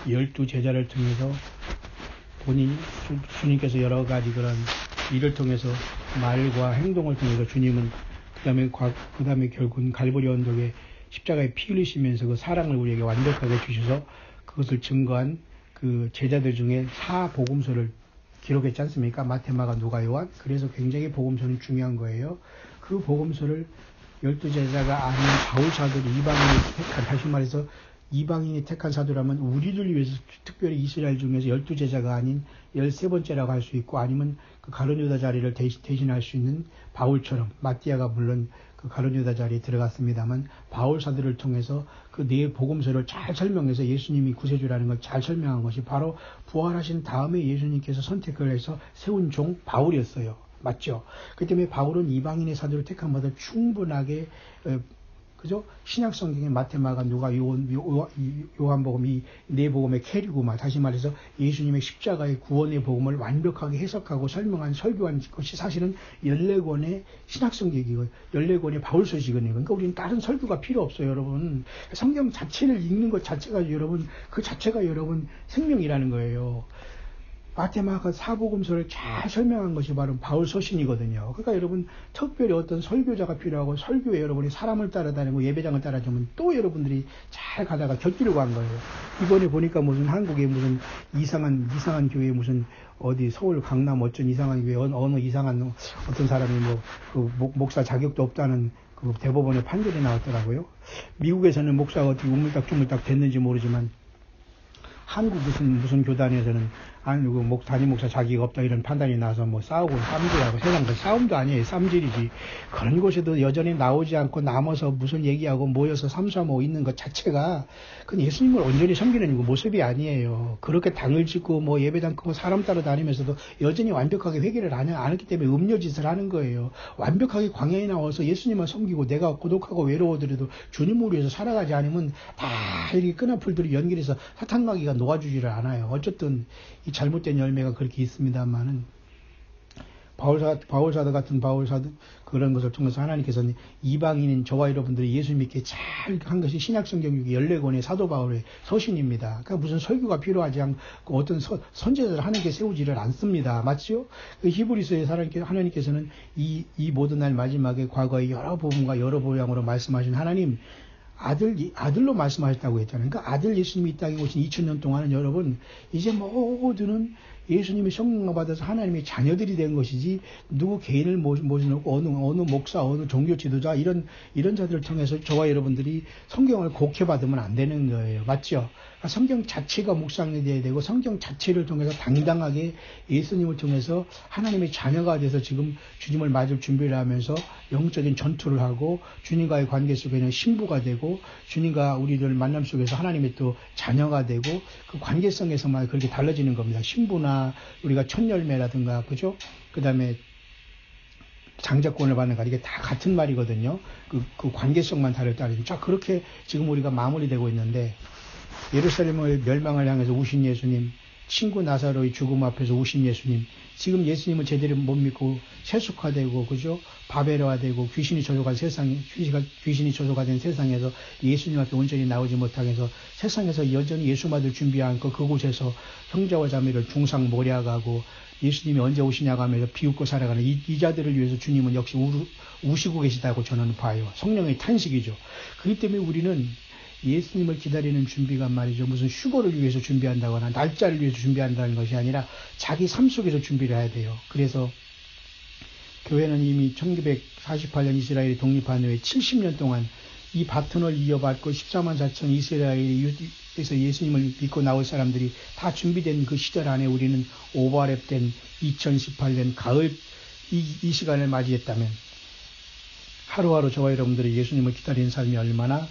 12제자를 통해서 주님께서 여러 가지 그런 일을 통해서 말과 행동을 통해서 주님은 그 다음에 결국은 갈보리 언덕에 십자가에 피 흘리시면서 그 사랑을 우리에게 완벽하게 주셔서 그것을 증거한 그 제자들 중에 4복음서를 기록했지 않습니까? 마태, 마가, 누가, 요한. 그래서 굉장히 복음서는 중요한 거예요. 그 복음서를 12제자가 아닌 바울 사도를 다시 말해서 이방인이 택한 사도라면 우리를 위해서 특별히 이스라엘 중에서 12제자가 아닌 13번째라고 할 수 있고, 아니면 그 가룟 유다 자리를 대신할 수 있는 바울처럼, 마띠아가 물론 그 가룟 유다 자리에 들어갔습니다만 바울 사도를 통해서 그 네 복음서를 잘 설명해서 예수님이 구세주라는 걸 잘 설명한 것이 바로 부활하신 다음에 예수님께서 선택을 해서 세운 종 바울이었어요. 맞죠? 그 때문에 바울은 이방인의 사도를 택한 바다 충분하게 그죠? 신약 성경에 마태마가 누가 요한복음 이 네 복음의 캐리고만 다시 말해서 예수님의 십자가의 구원의 복음을 완벽하게 해석하고 설명한 설교한 것이 사실은 14권의 신약 성경이고 14권의 바울 서식이거든요. 그러니까 우리는 다른 설교가 필요 없어요, 여러분. 성경 자체를 읽는 것 자체가 여러분 그 자체가 여러분 생명이라는 거예요. 마태마가 사복음서를 잘 설명한 것이 바로 바울 서신이거든요. 그러니까 여러분 특별히 어떤 설교자가 필요하고 설교에 여러분이 사람을 따라다니고 예배장을 따라주면 또 여러분들이 잘 가다가 곁들이고 간 거예요. 이번에 보니까 무슨 한국에 무슨 이상한 교회 무슨 어디 서울 강남 어쩐 이상한 교회 어느 이상한 어떤 사람이 목사 자격도 없다는 그 대법원의 판결이 나왔더라고요. 미국에서는 목사가 어떻게 우물딱주물딱 됐는지 모르지만 한국 무슨 교단에서는 담임 목사 자기가 없다 이런 판단이 나서 뭐 싸우고 쌈질하고 세상 그 싸움도 아니에요. 쌈질이지. 그런 곳에도 여전히 나오지 않고 남아서 무슨 얘기하고 모여서 삼삼오오 있는 것 자체가 그건 예수님을 온전히 섬기는 모습이 아니에요. 그렇게 당을 짓고 뭐 예배당 크고 사람 따라 다니면서도 여전히 완벽하게 회개를 안 했기 때문에 음료짓을 하는 거예요. 완벽하게 광야에 나와서 예수님을 섬기고 내가 고독하고 외로워더라도 주님을 위해서 살아가지 않으면 다 이렇게 끈앞풀들이 연결해서 사탄마귀가 놓아주지를 않아요. 어쨌든 이 잘못된 열매가 그렇게 있습니다만은 바울사도 같은 바울사도 그런 것을 통해서 하나님께서는 이방인인 저와 여러분들이 예수 믿게 잘 한 것이 신약성경 14권의 사도 바울의 서신입니다. 그러니까 무슨 설교가 필요하지 않고 어떤 선제자를 하나님께 세우지를 않습니다. 맞죠? 그 히브리서에 하나님께서는 이 모든 날 마지막에 과거의 여러 부분과 여러 모양으로 말씀하신 하나님 아들로 말씀하셨다고 했잖아요. 그러니까 아들 예수님이 이 땅에 오신 2000년 동안은 여러분 이제 모두는 예수님의 성령을 받아서 하나님의 자녀들이 된 것이지 누구 개인을 모셔놓고 어느 목사 어느 종교 지도자 이런 자들을 통해서 저와 여러분들이 성경을 곡해 받으면 안 되는 거예요. 맞죠? 그러니까 성경 자체가 묵상이 돼야 되고 성경 자체를 통해서 당당하게 예수님을 통해서 하나님의 자녀가 돼서 지금 주님을 맞을 준비를 하면서 영적인 전투를 하고 주님과의 관계 속에는 신부가 되고 주님과 우리들 만남 속에서 하나님의 또 자녀가 되고 그 관계성에서만 그렇게 달라지는 겁니다. 신부나 우리가 첫 열매라든가 그죠? 그 다음에 장자권을 받는 거 이게 다 같은 말이거든요. 그 관계성만 다를 따르죠. 자 그렇게 지금 우리가 마무리되고 있는데 예루살렘을 멸망을 향해서 우신 예수님, 친구 나사로의 죽음 앞에서 우신 예수님, 지금 예수님을 제대로 못 믿고 세속화되고 그죠? 바벨화되고 귀신이 조속한 된 세상에서 예수님 앞에 온전히 나오지 못하게 해서 세상에서 여전히 예수 받을 준비 않고 그곳에서 형제와 자매를 중상모략하고 예수님이 언제 오시냐고 하면서 비웃고 살아가는 이 자들을 위해서 주님은 역시 우시고 계시다고 저는 봐요. 성령의 탄식이죠. 그렇기 때문에 우리는 예수님을 기다리는 준비가 말이죠. 무슨 휴거를 위해서 준비한다거나 날짜를 위해서 준비한다는 것이 아니라 자기 삶 속에서 준비를 해야 돼요. 그래서 교회는 이미 1948년 이스라엘이 독립한 후에 70년 동안 이 바톤을 이어받고 14만 4천 이스라엘에서 예수님을 믿고 나올 사람들이 다 준비된 그 시절 안에 우리는 오버랩된 2018년 가을 이 시간을 맞이했다면 하루하루 저와 여러분들이 예수님을 기다리는 삶이 얼마나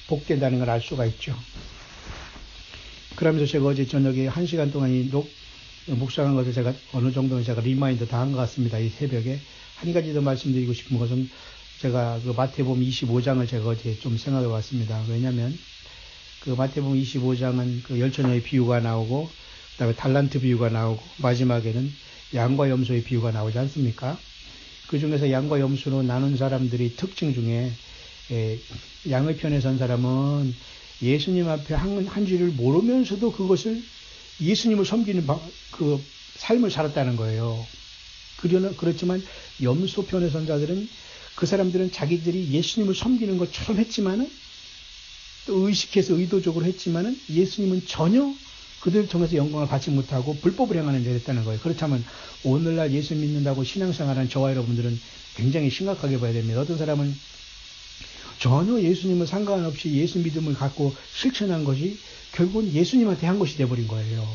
복된다는 걸 알 수가 있죠. 그러면서 제가 어제 저녁에 1시간 동안 묵상한 것을 제가 어느 정도는 제가 리마인드 다 한 것 같습니다. 이 새벽에. 한 가지 더 말씀드리고 싶은 것은 제가 그 마태복음 25장을 제가 어제 좀 생각해 봤습니다. 왜냐면 그 마태복음 25장은 그 열처녀의 비유가 나오고 그다음에 달란트 비유가 나오고 마지막에는 양과 염소의 비유가 나오지 않습니까? 그 중에서 양과 염소로 나눈 사람들이 특징 중에 양의 편에 선 사람은 예수님 앞에 한 줄을 모르면서도 그것을 예수님을 섬기는 그 삶을 살았다는 거예요. 그렇지만 염소 편에 선 자들은 그 사람들은 자기들이 예수님을 섬기는 것처럼 했지만은 또 의식해서 의도적으로 했지만은 예수님은 전혀 그들을 통해서 영광을 받지 못하고 불법을 행하는 데 됐다는 거예요. 그렇다면 오늘날 예수 믿는다고 신앙생활하는 저와 여러분들은 굉장히 심각하게 봐야 됩니다. 어떤 사람은 전혀 예수님은 상관없이 예수 믿음을 갖고 실천한 것이 결국은 예수님한테 한 것이 돼버린 거예요.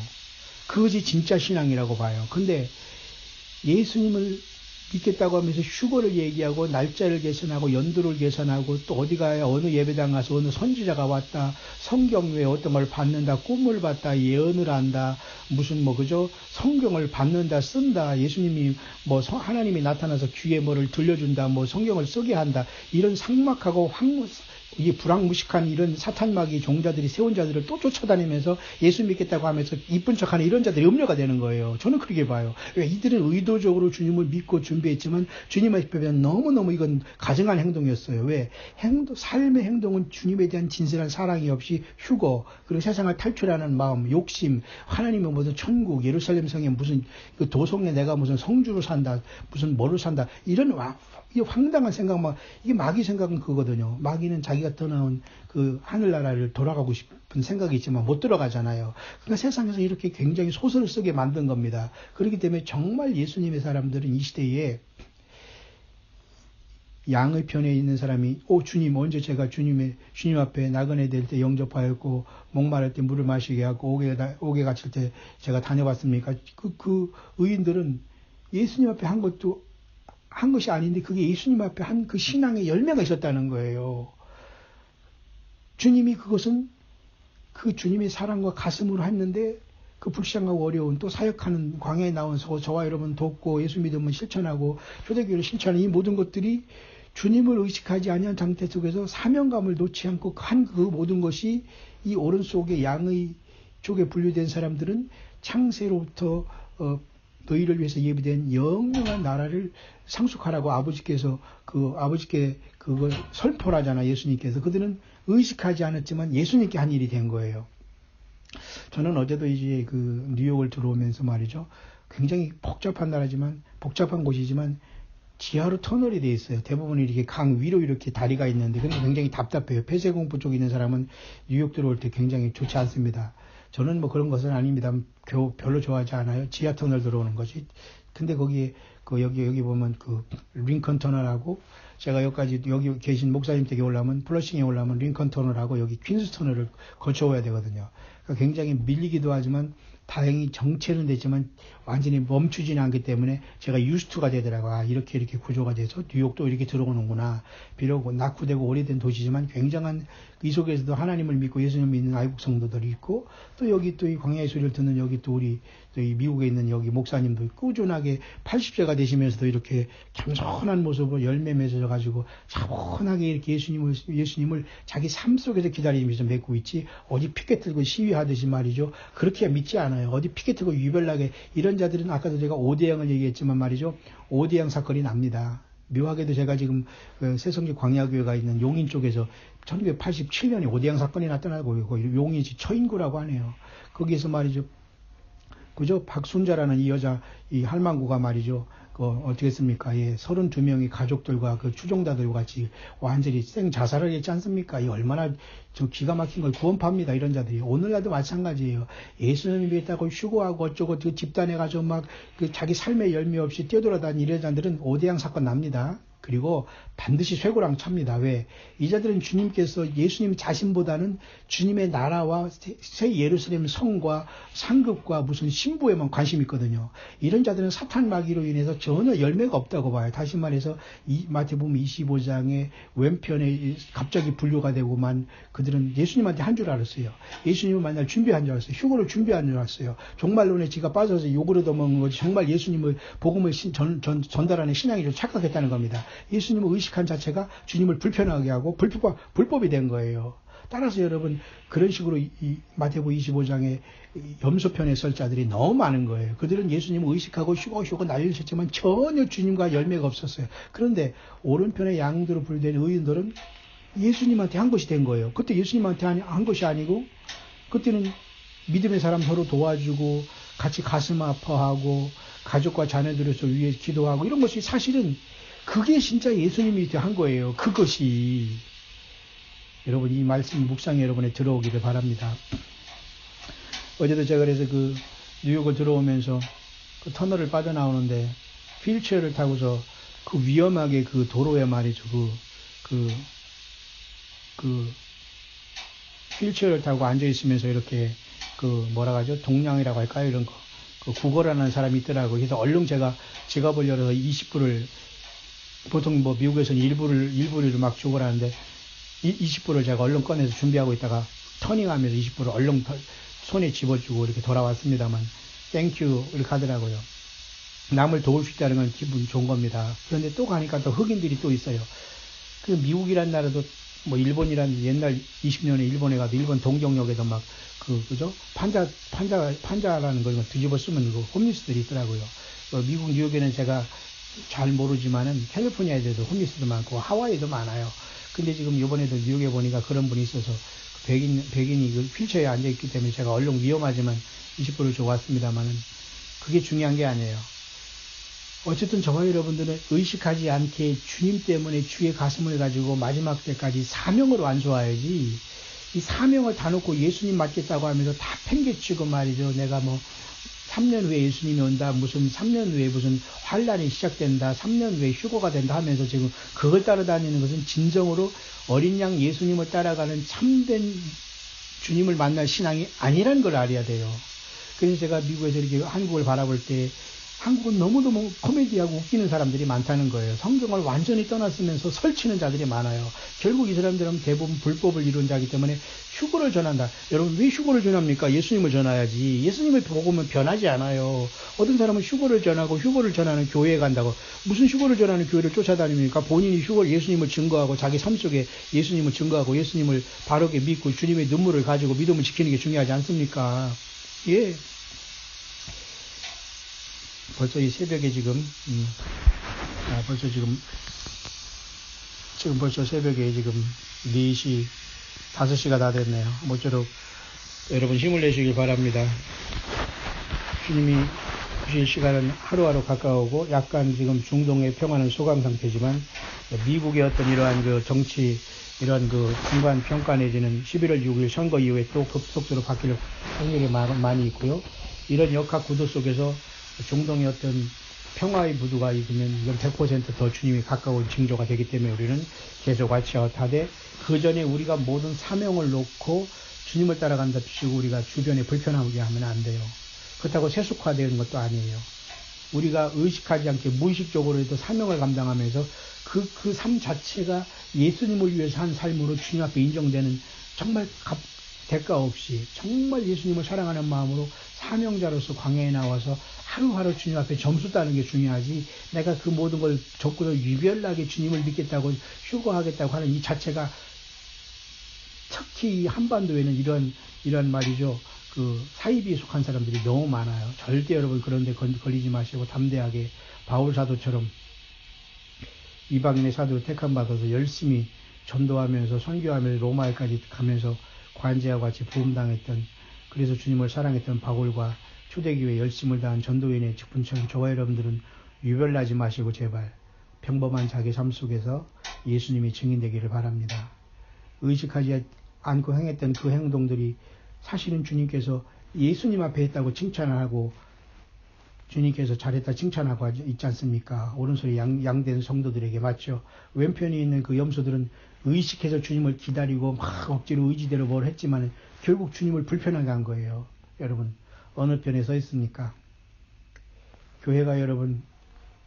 그것이 진짜 신앙이라고 봐요. 근데 예수님을 믿겠다고 하면서 휴거를 얘기하고 날짜를 계산하고 연도를 계산하고 또 어디 가야 어느 예배당 가서 어느 선지자가 왔다 성경 외에 어떤 걸 받는다 꿈을 봤다 예언을 한다 무슨 그죠 성경을 받는다 쓴다 예수님이 하나님이 나타나서 귀에 뭐를 들려준다 성경을 쓰게 한다 이런 삭막하고 이 불황무식한 이런 사탄마귀 종자들이 세운 자들을 또 쫓아다니면서 예수 믿겠다고 하면서 이쁜 척하는 이런 자들이 음료가 되는 거예요. 저는 그렇게 봐요. 왜 이들은 의도적으로 주님을 믿고 준비했지만 주님 앞에는 너무너무 이건 가증한 행동이었어요. 왜? 삶의 행동은 주님에 대한 진실한 사랑이 없이 휴거, 그리고 세상을 탈출하는 마음, 욕심, 하나님의 무슨 천국, 예루살렘 성에 무슨 그 도성에 내가 무슨 성주로 산다, 무슨 뭐로 산다, 이런 이 황당한 생각만, 이게 마귀 생각은 그거거든요. 마귀는 자기가 떠나온 그 하늘나라를 돌아가고 싶은 생각이 있지만 못 들어가잖아요. 그러니까 세상에서 이렇게 굉장히 소설을 쓰게 만든 겁니다. 그렇기 때문에 정말 예수님의 사람들은 이 시대에 양의 편에 있는 사람이, 주님, 언제 제가 주님 앞에 나그네 될 때 영접하였고, 목마를 때 물을 마시게 하고, 옥에 갇힐 때 제가 다녀봤습니까? 그 의인들은 예수님 앞에 한 것이 아닌데 그게 예수님 앞에 한 그 신앙의 열매가 있었다는 거예요. 주님이 그것은 그 주님의 사랑과 가슴으로 했는데 그 불쌍하고 어려운 또 사역하는 광야에 나와서 저와 여러분 돕고 예수 믿음을 실천하고 초대교회를 실천하는 이 모든 것들이 주님을 의식하지 아니한 상태 속에서 사명감을 놓지 않고 한 그 모든 것이 이 오른쪽에 양의 쪽에 분류된 사람들은 창세로부터 너희를 위해서 예비된 영영한 나라를 상속하라고 아버지께 그걸 설포하잖아, 예수님께서. 그들은 의식하지 않았지만 예수님께 한 일이 된 거예요. 저는 어제도 이제 그 뉴욕을 들어오면서 말이죠. 굉장히 복잡한 곳이지만 지하로 터널이 돼 있어요. 대부분 이렇게 강 위로 이렇게 다리가 있는데 근데 굉장히 답답해요. 폐쇄공포 쪽에 있는 사람은 뉴욕 들어올 때 굉장히 좋지 않습니다. 저는 뭐 그런 것은 아닙니다. 별로 좋아하지 않아요. 지하 터널 들어오는 것이. 근데 거기에 여기 보면 그 링컨 터널하고 제가 여기 계신 목사님 댁에 올라면 플러싱에 올라면 링컨 터널하고 여기 퀸스 터널을 거쳐와야 되거든요. 그러니까 굉장히 밀리기도 하지만 다행히 정체는 됐지만 완전히 멈추지는 않기 때문에 제가 유스투가 되더라고요. 이렇게 구조가 돼서 뉴욕도 이렇게 들어오는구나. 비록 낙후되고 오래된 도시지만 굉장한 이 속에서도 하나님을 믿고 예수님을 믿는 아이국 성도들이 있고 또 여기 또 이 광야의 소리를 듣는 여기 또 우리 또 이 미국에 있는 여기 목사님도 꾸준하게 80세가 되시면서도 이렇게 겸손한 모습으로 열매 맺어 가지고 차분하게 이렇게 예수님을 자기 삶 속에서 기다리면서 맺고 있지 어디 피켓 들고 시위하듯이 말이죠. 그렇게 믿지 않아요. 어디 피켓 들고 유별나게 이런 자들은 아까도 제가 오대양을 얘기했지만 말이죠. 오대양 사건이 납니다. 묘하게도 제가 지금 새성지 광야교회가 있는 용인 쪽에서 1987년에 오대양 사건이 났더라고요. 용인시 처인구라고 하네요. 거기에서 말이죠. 그죠? 박순자라는 이 여자, 이 할망구가 말이죠. 어떻게 했습니까? 32명의 가족들과 그 추종자들과 같이 완전히 자살을 했지 않습니까? 얼마나 기가 막힌 걸 구원파입니다. 이런 자들이. 오늘날도 마찬가지예요. 예수님이 믿다고 휴고하고 어쩌고 그 집단에 가서 막 그 자기 삶의 열매 없이 뛰어돌아다니는 이런 자들은 오대양 사건 납니다. 그리고 반드시 쇠고랑 찹니다. 왜? 이 자들은 주님께서 예수님 자신보다는 주님의 나라와 새 예루살렘 성과 상급과 무슨 신부에만 관심이 있거든요. 이런 자들은 사탄 마귀로 인해서 전혀 열매가 없다고 봐요. 다시 말해서 마태복음 25장의 왼편에 갑자기 분류가 되고만 그들은 예수님한테 한 줄 알았어요. 예수님을 만날 준비한 줄 알았어요. 휴거를 준비한 줄 알았어요. 종말론에 지가 빠져서 욕을 얻어먹는 거지 정말 예수님을 복음을 전달하는 신앙이 좀 착각했다는 겁니다. 예수님을 의식한 자체가 주님을 불편하게 하고 불법이 된 거예요. 따라서 여러분 그런 식으로 이 마태복음 25장의 염소편에 설 자들이 너무 많은 거예요. 그들은 예수님을 의식하고 휴고 난리를 쳤지만 전혀 주님과 열매가 없었어요. 그런데 오른편의 양들로 분류된 의인들은 예수님한테 한 것이 된 거예요. 그때 예수님한테 한 것이 아니고 그때는 믿음의 사람 서로 도와주고 같이 가슴 아파하고 가족과 자녀들에서 위해 기도하고 이런 것이 사실은 그게 진짜 예수님이 한 거예요. 그것이. 여러분 이 말씀 묵상에 여러분에 들어오기를 바랍니다. 어제도 제가 그래서 그 뉴욕을 들어오면서 그 터널을 빠져나오는데 휠체어를 타고서 그 위험하게 그 도로에 말이죠. 그 휠체어를 타고 앉아있으면서 이렇게 그 뭐라 하죠? 동량이라고 할까요? 이런 거. 그 구걸하는 사람이 있더라고요. 그래서 얼른 제가 지갑을 열어서 20불을 보통 뭐 미국에서는 일부를 막 주고 하는데 20불을 제가 얼른 꺼내서 준비하고 있다가 터닝하면서 20불을 얼른 손에 집어주고 이렇게 돌아왔습니다만 땡큐 이렇게 하더라고요. 남을 도울 수 있다는 건 기분 좋은 겁니다. 그런데 또 가니까 또 흑인들이 또 있어요. 그 미국이란 나라도 뭐 일본이란 옛날 20년에 일본에 가도 일본 동경역에도 막 그죠? 판자라는 걸 뒤집어 쓰면 그 홈리스들이 있더라고요. 미국 뉴욕에는 제가 잘 모르지만은 캘리포니아에도 홈리스도 많고 하와이에도 많아요. 근데 지금 이번에도 뉴욕에 보니까 그런 분이 있어서 백인이 그 휠체어에 앉아있기 때문에 제가 얼른 위험하지만 20불을 주고 왔습니다만은 그게 중요한 게 아니에요. 어쨌든 저와 여러분들은 의식하지 않게 주님 때문에 주의 가슴을 가지고 마지막 때까지 사명으로 안수해야지 이 사명을 다 놓고 예수님 맞겠다고 하면서 다 팽개치고 말이죠. 내가 뭐 3년 후에 예수님이 온다, 무슨 3년 후에 무슨 환란이 시작된다, 3년 후에 휴거가 된다 하면서 지금 그걸 따라다니는 것은 진정으로 어린 양 예수님을 따라가는 참된 주님을 만날 신앙이 아니라는 걸 알아야 돼요. 그래서 제가 미국에서 이렇게 한국을 바라볼 때 한국은 너무너무 코미디하고 웃기는 사람들이 많다는 거예요. 성경을 완전히 떠났으면서 설치는 자들이 많아요. 결국 이 사람들은 대부분 불법을 이룬 자이기 때문에 휴거를 전한다. 여러분 왜 휴거를 전합니까? 예수님을 전해야지. 예수님을 보고는 변하지 않아요. 어떤 사람은 휴거를 전하고 휴거를 전하는 교회에 간다고. 무슨 휴거를 전하는 교회를 쫓아다닙니까? 본인이 예수님을 증거하고 자기 삶 속에 예수님을 증거하고 예수님을 바르게 믿고 주님의 눈물을 가지고 믿음을 지키는 게 중요하지 않습니까? 예. 벌써 이 새벽에 벌써 새벽에 4시, 5시가 다 됐네요. 모쪼록 여러분 힘을 내시길 바랍니다. 주님이 주실 시간은 하루하루 가까우고 약간 지금 중동의 평화는 소강 상태지만 미국의 어떤 이러한 그 정치, 이러한 그 중간 평가 내지는 11월 6일 선거 이후에 또 급속도로 바뀔 확률이 많이 있고요. 이런 역학 구도 속에서 중동의 어떤 평화의 무드가 있으면 이건 100% 더 주님이 가까운 징조가 되기 때문에 우리는 계속 와치아웃하되 그 전에 우리가 모든 사명을 놓고 주님을 따라간다 치고 우리가 주변에 불편하게 하면 안 돼요. 그렇다고 세속화되는 것도 아니에요. 우리가 의식하지 않게 무의식적으로 해도 사명을 감당하면서 그 삶 자체가 예수님을 위해서 한 삶으로 주님 앞에 인정되는 정말 대가 없이 정말 예수님을 사랑하는 마음으로 사명자로서 광야에 나와서 하루하루 주님 앞에 점수 따는 게 중요하지 내가 그 모든 걸 적고도 유별나게 주님을 믿겠다고 휴거하겠다고 하는 이 자체가 특히 한반도에는 이런 말이죠. 그 사이비에 속한 사람들이 너무 많아요. 절대 여러분 그런데 걸리지 마시고 담대하게 바울 사도처럼 이방인의 사도를 택함 받아서 열심히 전도하면서 선교하면서 로마에까지 가면서 관제와 같이 부음당했던 그래서 주님을 사랑했던 바울과 초대교회 열심을 다한 전도인의 직분처럼 저와 여러분들은 유별나지 마시고 제발 평범한 자기 삶 속에서 예수님이 증인되기를 바랍니다. 의식하지 않고 행했던 그 행동들이 사실은 주님께서 예수님 앞에 했다고 칭찬을 하고 주님께서 잘했다 칭찬하고 있지 않습니까? 오른손에 양된 성도들에게 맞죠? 왼편에 있는 그 염소들은 의식해서 주님을 기다리고 막 억지로 의지대로 뭘 했지만 결국 주님을 불편하게 한 거예요. 여러분 어느 편에 서 있습니까? 교회가 여러분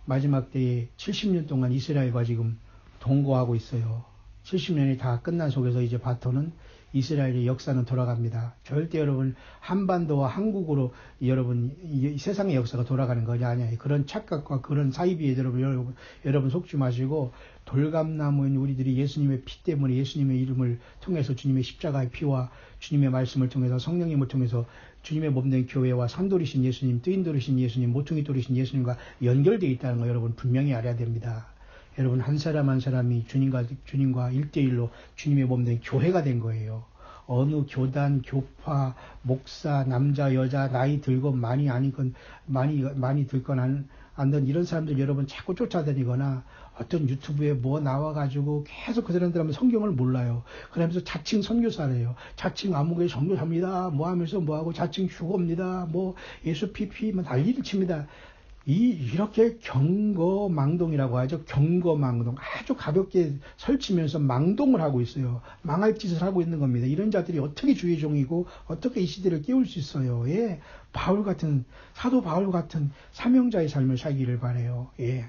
마지막 때에 70년 동안 이스라엘과 지금 동거하고 있어요. 70년이 다 끝난 속에서 이제 바톤은 이스라엘의 역사는 돌아갑니다. 절대 여러분 한반도와 한국으로 여러분 세상의 역사가 돌아가는 거냐 아니야. 그런 착각과 그런 사이비에 여러분 속지 마시고 돌감나무인 우리들이 예수님의 피 때문에 예수님의 이름을 통해서 주님의 십자가의 피와 주님의 말씀을 통해서 성령님을 통해서 주님의 몸된 교회와 산돌이신 예수님, 뜨인돌이신 예수님, 모퉁이 돌이신 예수님과 연결되어 있다는 거 여러분 분명히 알아야 됩니다. 여러분 한 사람 한 사람이 주님과 1대1로 주님의 몸된 교회가 된 거예요. 어느 교단, 교파, 목사, 남자, 여자, 나이 들고 많이 들건 안 된 이런 사람들 여러분 자꾸 쫓아다니거나 어떤 유튜브에 뭐 나와가지고 계속 그 사람들하면 성경을 몰라요. 그러면서 자칭 선교사래요. 자칭 아무개 선교사입니다. 뭐 하면서 뭐 하고 자칭 휴거입니다. 뭐 예수 PP 뭐 난리를 칩니다. 이렇게 경거망동이라고 하죠. 경거망동. 아주 가볍게 설치면서 망동을 하고 있어요. 망할 짓을 하고 있는 겁니다. 이런 자들이 어떻게 주의 종이고 어떻게 이 시대를 깨울 수 있어요. 예. 사도 바울 같은 사명자의 삶을 살기를 바라요. 예.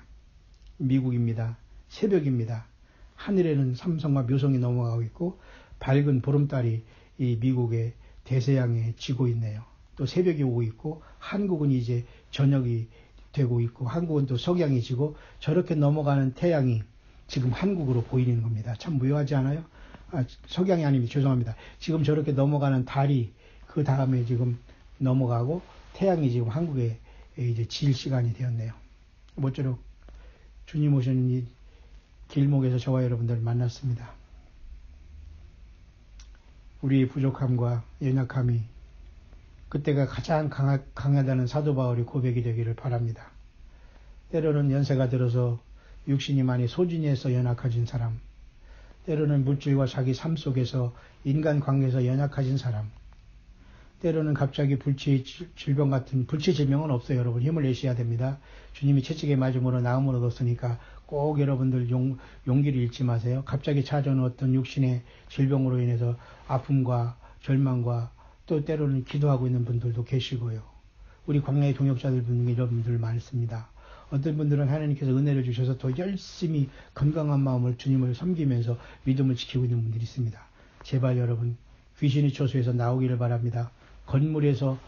미국입니다. 새벽입니다. 하늘에는 삼성과 묘성이 넘어가고 있고 밝은 보름달이 이 미국의 대서양에 지고 있네요. 또 새벽이 오고 있고 한국은 이제 저녁이 되고 있고 한국은 또 석양이 지고 저렇게 넘어가는 태양이 지금 한국으로 보이는 겁니다. 참 묘하지 않아요? 석양이 아닙니다. 죄송합니다. 지금 저렇게 넘어가는 달이 그 다음에 지금 넘어가고 태양이 지금 한국에 이제 질 시간이 되었네요. 모쪼록 주님 오시는 이 길목에서 저와 여러분들 만났습니다. 우리의 부족함과 연약함이 그때가 가장 강하다는 사도 바울의 고백이 되기를 바랍니다. 때로는 연세가 들어서 육신이 많이 소진해서 연약해진 사람, 때로는 물질과 자기 삶 속에서 인간 관계에서 연약해진 사람, 때로는 갑자기 불치의 질병 같은, 불치의 질병은 없어요. 여러분 힘을 내셔야 됩니다. 주님이 채찍에 맞음으로 나음을 얻었으니까 꼭 여러분들 용기를 잃지 마세요. 갑자기 찾아오는 어떤 육신의 질병으로 인해서 아픔과 절망과 또 때로는 기도하고 있는 분들도 계시고요. 우리 광야의 동역자들 분 이런 분들 많습니다. 어떤 분들은 하나님께서 은혜를 주셔서 더 열심히 건강한 마음을 주님을 섬기면서 믿음을 지키고 있는 분들이 있습니다. 제발 여러분 귀신의 처소에서 나오기를 바랍니다. 건물에서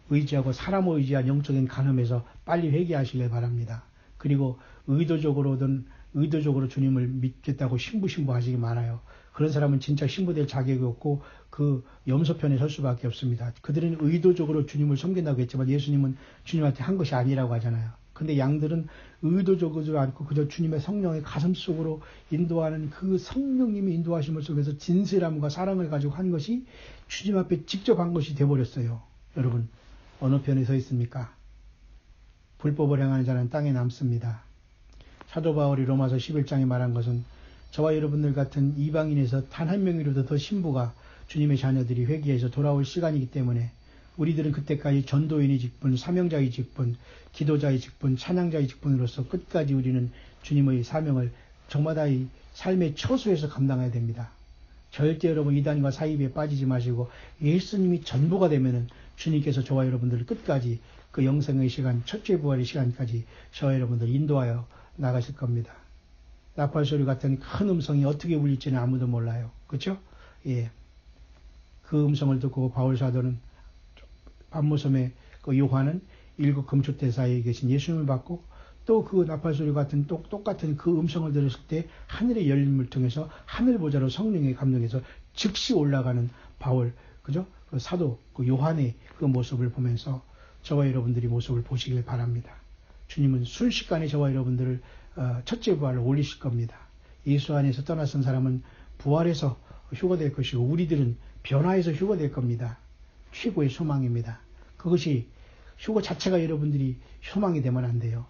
의지하고 사람을 의지한 영적인 간음에서 빨리 회개하시길 바랍니다. 그리고 의도적으로든 의도적으로 주님을 믿겠다고 신부하시기 말아요. 그런 사람은 진짜 신부될 자격이 없고 그 염소편에 설 수밖에 없습니다. 그들은 의도적으로 주님을 섬긴다고 했지만 예수님은 주님한테 한 것이 아니라고 하잖아요. 근데 양들은 의도적이지 않고 그저 주님의 성령의 가슴 속으로 인도하는 그 성령님이 인도하심을 속에서 진실함과 사랑을 가지고 한 것이 주님 앞에 직접 한 것이 되어버렸어요. 여러분 어느 편에 서 있습니까? 불법을 행하는 자는 땅에 남습니다. 사도 바울이 로마서 11장에 말한 것은 저와 여러분들 같은 이방인에서 단 한 명이라도 더 신부가 주님의 자녀들이 회개해서 돌아올 시간이기 때문에 우리들은 그때까지 전도인의 직분, 사명자의 직분, 기도자의 직분, 찬양자의 직분으로서 끝까지 우리는 주님의 사명을 저마다 이 삶의 처소에서 감당해야 됩니다. 절대 여러분 이단과 사이비에 빠지지 마시고 예수님이 전부가 되면은 주님께서 저와 여러분들을 끝까지 그 영생의 시간, 첫째 부활의 시간까지 저와 여러분들 인도하여 나가실 겁니다. 나팔소리 같은 큰 음성이 어떻게 울릴지는 아무도 몰라요. 그렇죠? 예. 그 음성을 듣고 바울 사도는 밤모섬의 그 요한은 일곱 금초대사에 계신 예수님을 받고 또 그 나팔소리 같은 똑같은 그 음성을 들었을 때 하늘의 열림을 통해서 하늘 보좌로 성령의 감동에서 즉시 올라가는 바울, 그죠? 그 사도, 그 요한의 그 모습을 보면서 저와 여러분들이 모습을 보시길 바랍니다. 주님은 순식간에 저와 여러분들을 첫째 부활로 올리실 겁니다. 예수 안에서 떠나선 사람은 부활해서 휴거될 것이고 우리들은 변화해서 휴거될 겁니다. 최고의 소망입니다. 그것이 휴거 자체가 여러분들이 소망이 되면 안 돼요.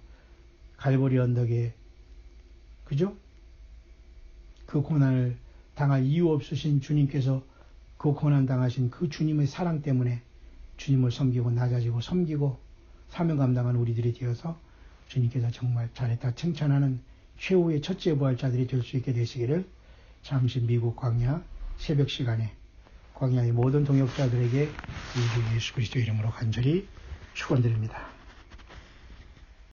갈보리 언덕에 그죠? 그 고난을 당할 이유 없으신 주님께서 그 고난 당하신 그 주님의 사랑 때문에 주님을 섬기고 낮아지고 섬기고 사명 감당한 우리들이 되어서 주님께서 정말 잘했다 칭찬하는 최후의 첫째 부활자들이 될 수 있게 되시기를 잠시 미국 광야 새벽 시간에 광야의 모든 동역자들에게 우리 주 예수 그리스도 이름으로 간절히 축원드립니다.